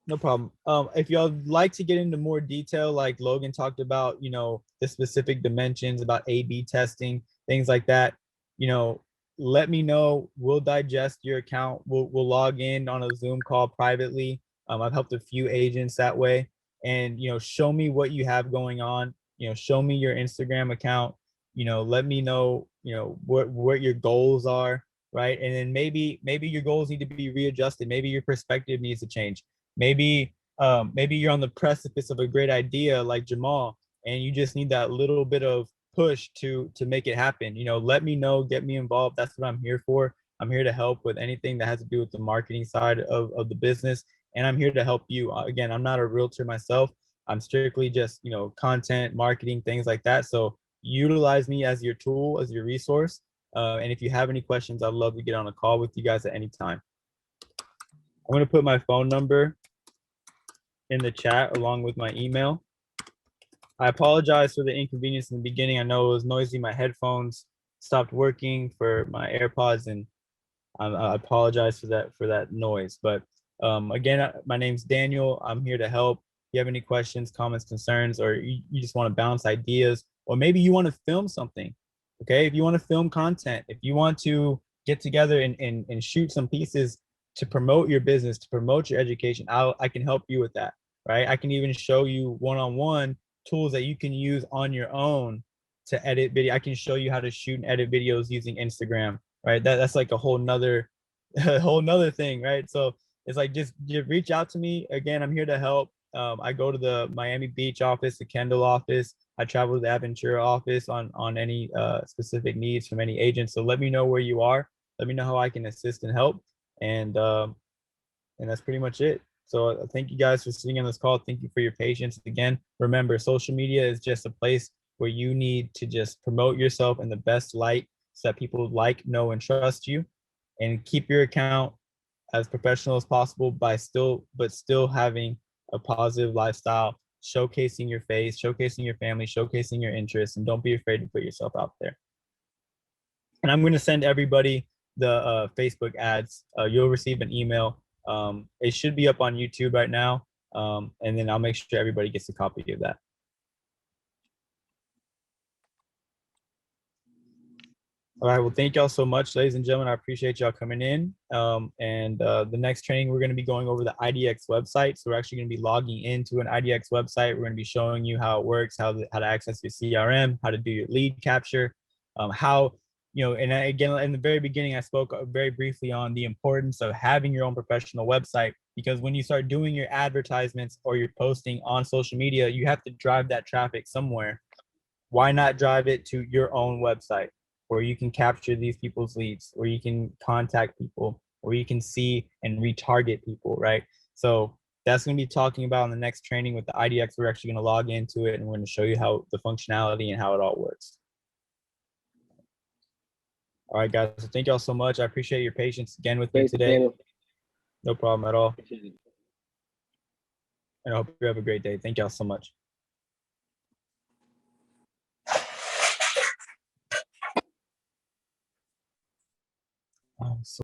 No problem. If y'all like to get into more detail, like Logan talked about, you know, the specific dimensions about A/B testing, things like that, you know, let me know. We'll digest your account. We'll log in on a Zoom call privately. I've helped a few agents that way, and you know, show me what you have going on. You know, show me your Instagram account. You know, let me know, you know, what your goals are, right? And then maybe your goals need to be readjusted. Maybe your perspective needs to change. Maybe you're on the precipice of a great idea like Jamal, and you just need that little bit of push to make it happen. You know, let me know, get me involved. That's what I'm here for. I'm here to help with anything that has to do with the marketing side of the business, and I'm here to help you. Again, I'm not a realtor myself. I'm strictly just, you know, content, marketing, things like that. So utilize me as your tool, as your resource. And if you have any questions, I'd love to get on a call with you guys at any time. I'm going to put my phone number in the chat along with my email. I apologize for the inconvenience in the beginning. I know it was noisy. My headphones stopped working for my AirPods, and I apologize for that noise. But again, my name's Daniel. I'm here to help. If you have any questions, comments, concerns, or you just want to bounce ideas, or maybe you want to film something, okay? If you want to film content, if you want to get together and shoot some pieces to promote your business, to promote your education, I can help you with that, right? I can even show you one-on-one tools that you can use on your own to edit video. I can show you how to shoot and edit videos using Instagram, right? That's like a whole nother a whole nother thing, right? So it's like just reach out to me. Again, I'm here to help. I go to the Miami Beach office, the Kendall office. I travel to the Aventura office on any specific needs from any agents. So let me know where you are. Let me know how I can assist and help. And that's pretty much it. So thank you guys for sitting on this call. Thank you for your patience. Again, remember, social media is just a place where you need to just promote yourself in the best light so that people like, know, and trust you, and keep your account as professional as possible by still having a positive lifestyle, showcasing your face, showcasing your family, showcasing your interests, and don't be afraid to put yourself out there. And I'm going to send everybody the Facebook ads. You'll receive an email. It should be up on YouTube right now. And then I'll make sure everybody gets a copy of that. All right. Well, thank y'all so much, ladies and gentlemen. I appreciate y'all coming in. The next training, we're going to be going over the IDX website. So we're actually going to be logging into an IDX website. We're going to be showing you how it works, how to access your CRM, how to do your lead capture, how, and again, in the very beginning, I spoke very briefly on the importance of having your own professional website, because when you start doing your advertisements or you're posting on social media, you have to drive that traffic somewhere. Why not drive it to your own website where you can capture these people's leads, where you can contact people, where you can see and retarget people, right? So that's going to be talking about in the next training with the IDX. We're actually going to log into it and we're going to show you how the functionality and how it all works. All right, guys. So thank y'all so much. I appreciate your patience again with me Thanks, today. Daniel. No problem at all. Appreciate it. And I hope you have a great day. Thank y'all so much. So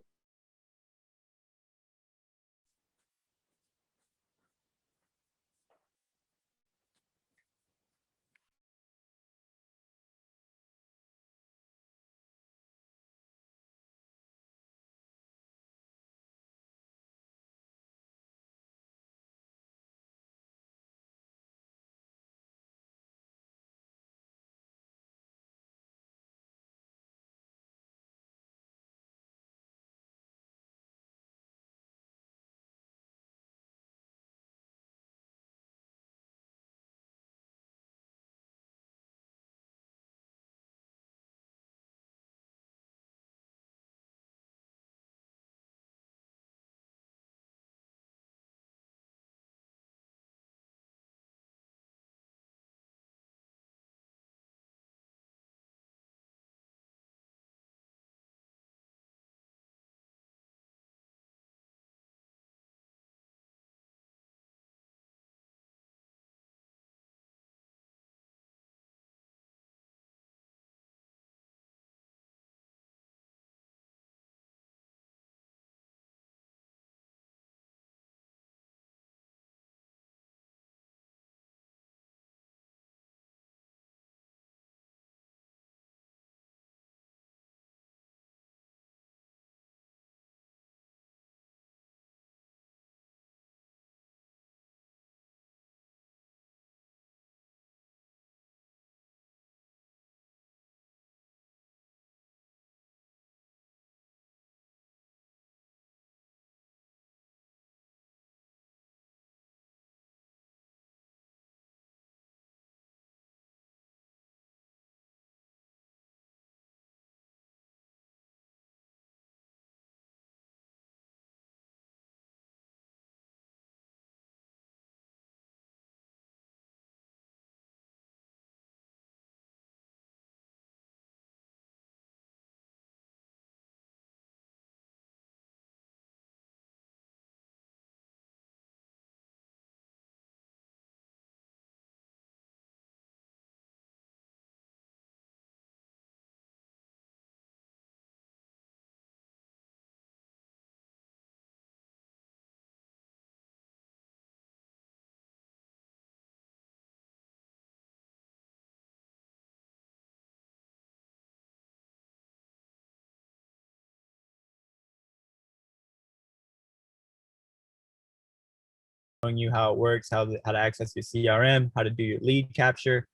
showing you how it works, how to access your CRM, how to do your lead capture,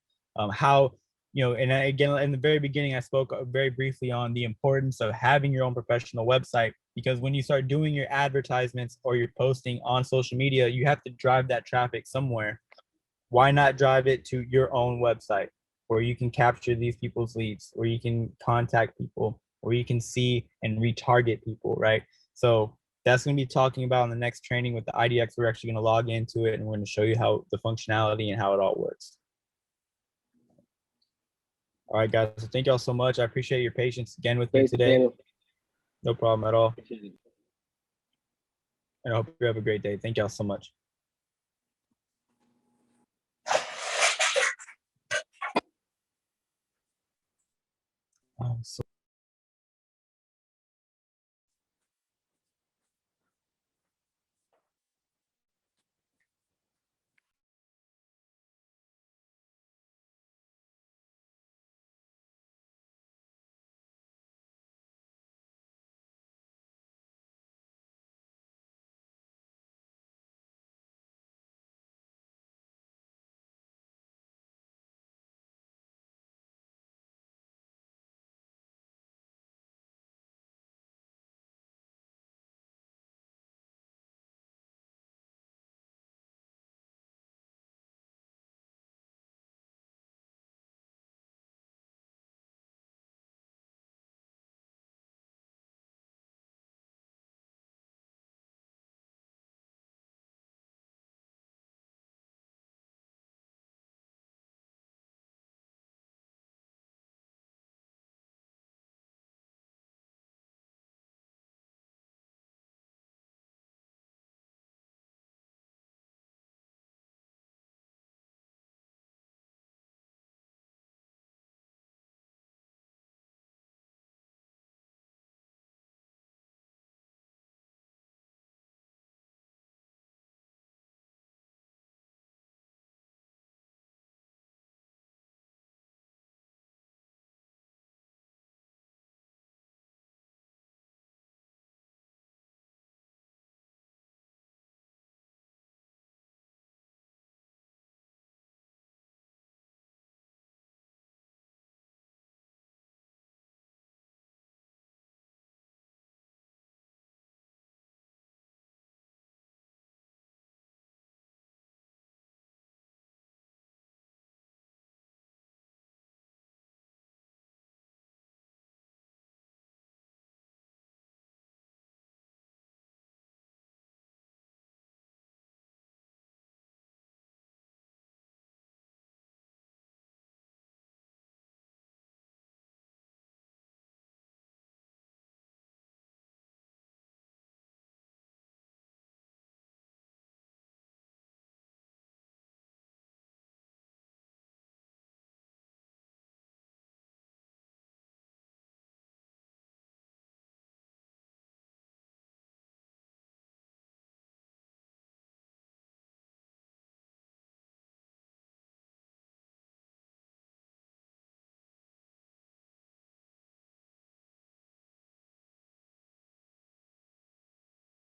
how and again, in the very beginning, I spoke very briefly on the importance of having your own professional website, because when you start doing your advertisements or you're posting on social media, you have to drive that traffic somewhere. Why not drive it to your own website where you can capture these people's leads, where you can contact people, where you can see and retarget people, right? So that's going to be talking about in the next training with the IDX. We're actually going to log into it and we're going to show you how the functionality and how it all works. All right, guys. So thank y'all so much. I appreciate your patience again with me Thanks, today. Daniel. No problem at all. Appreciate it. And I hope you have a great day. Thank y'all so much.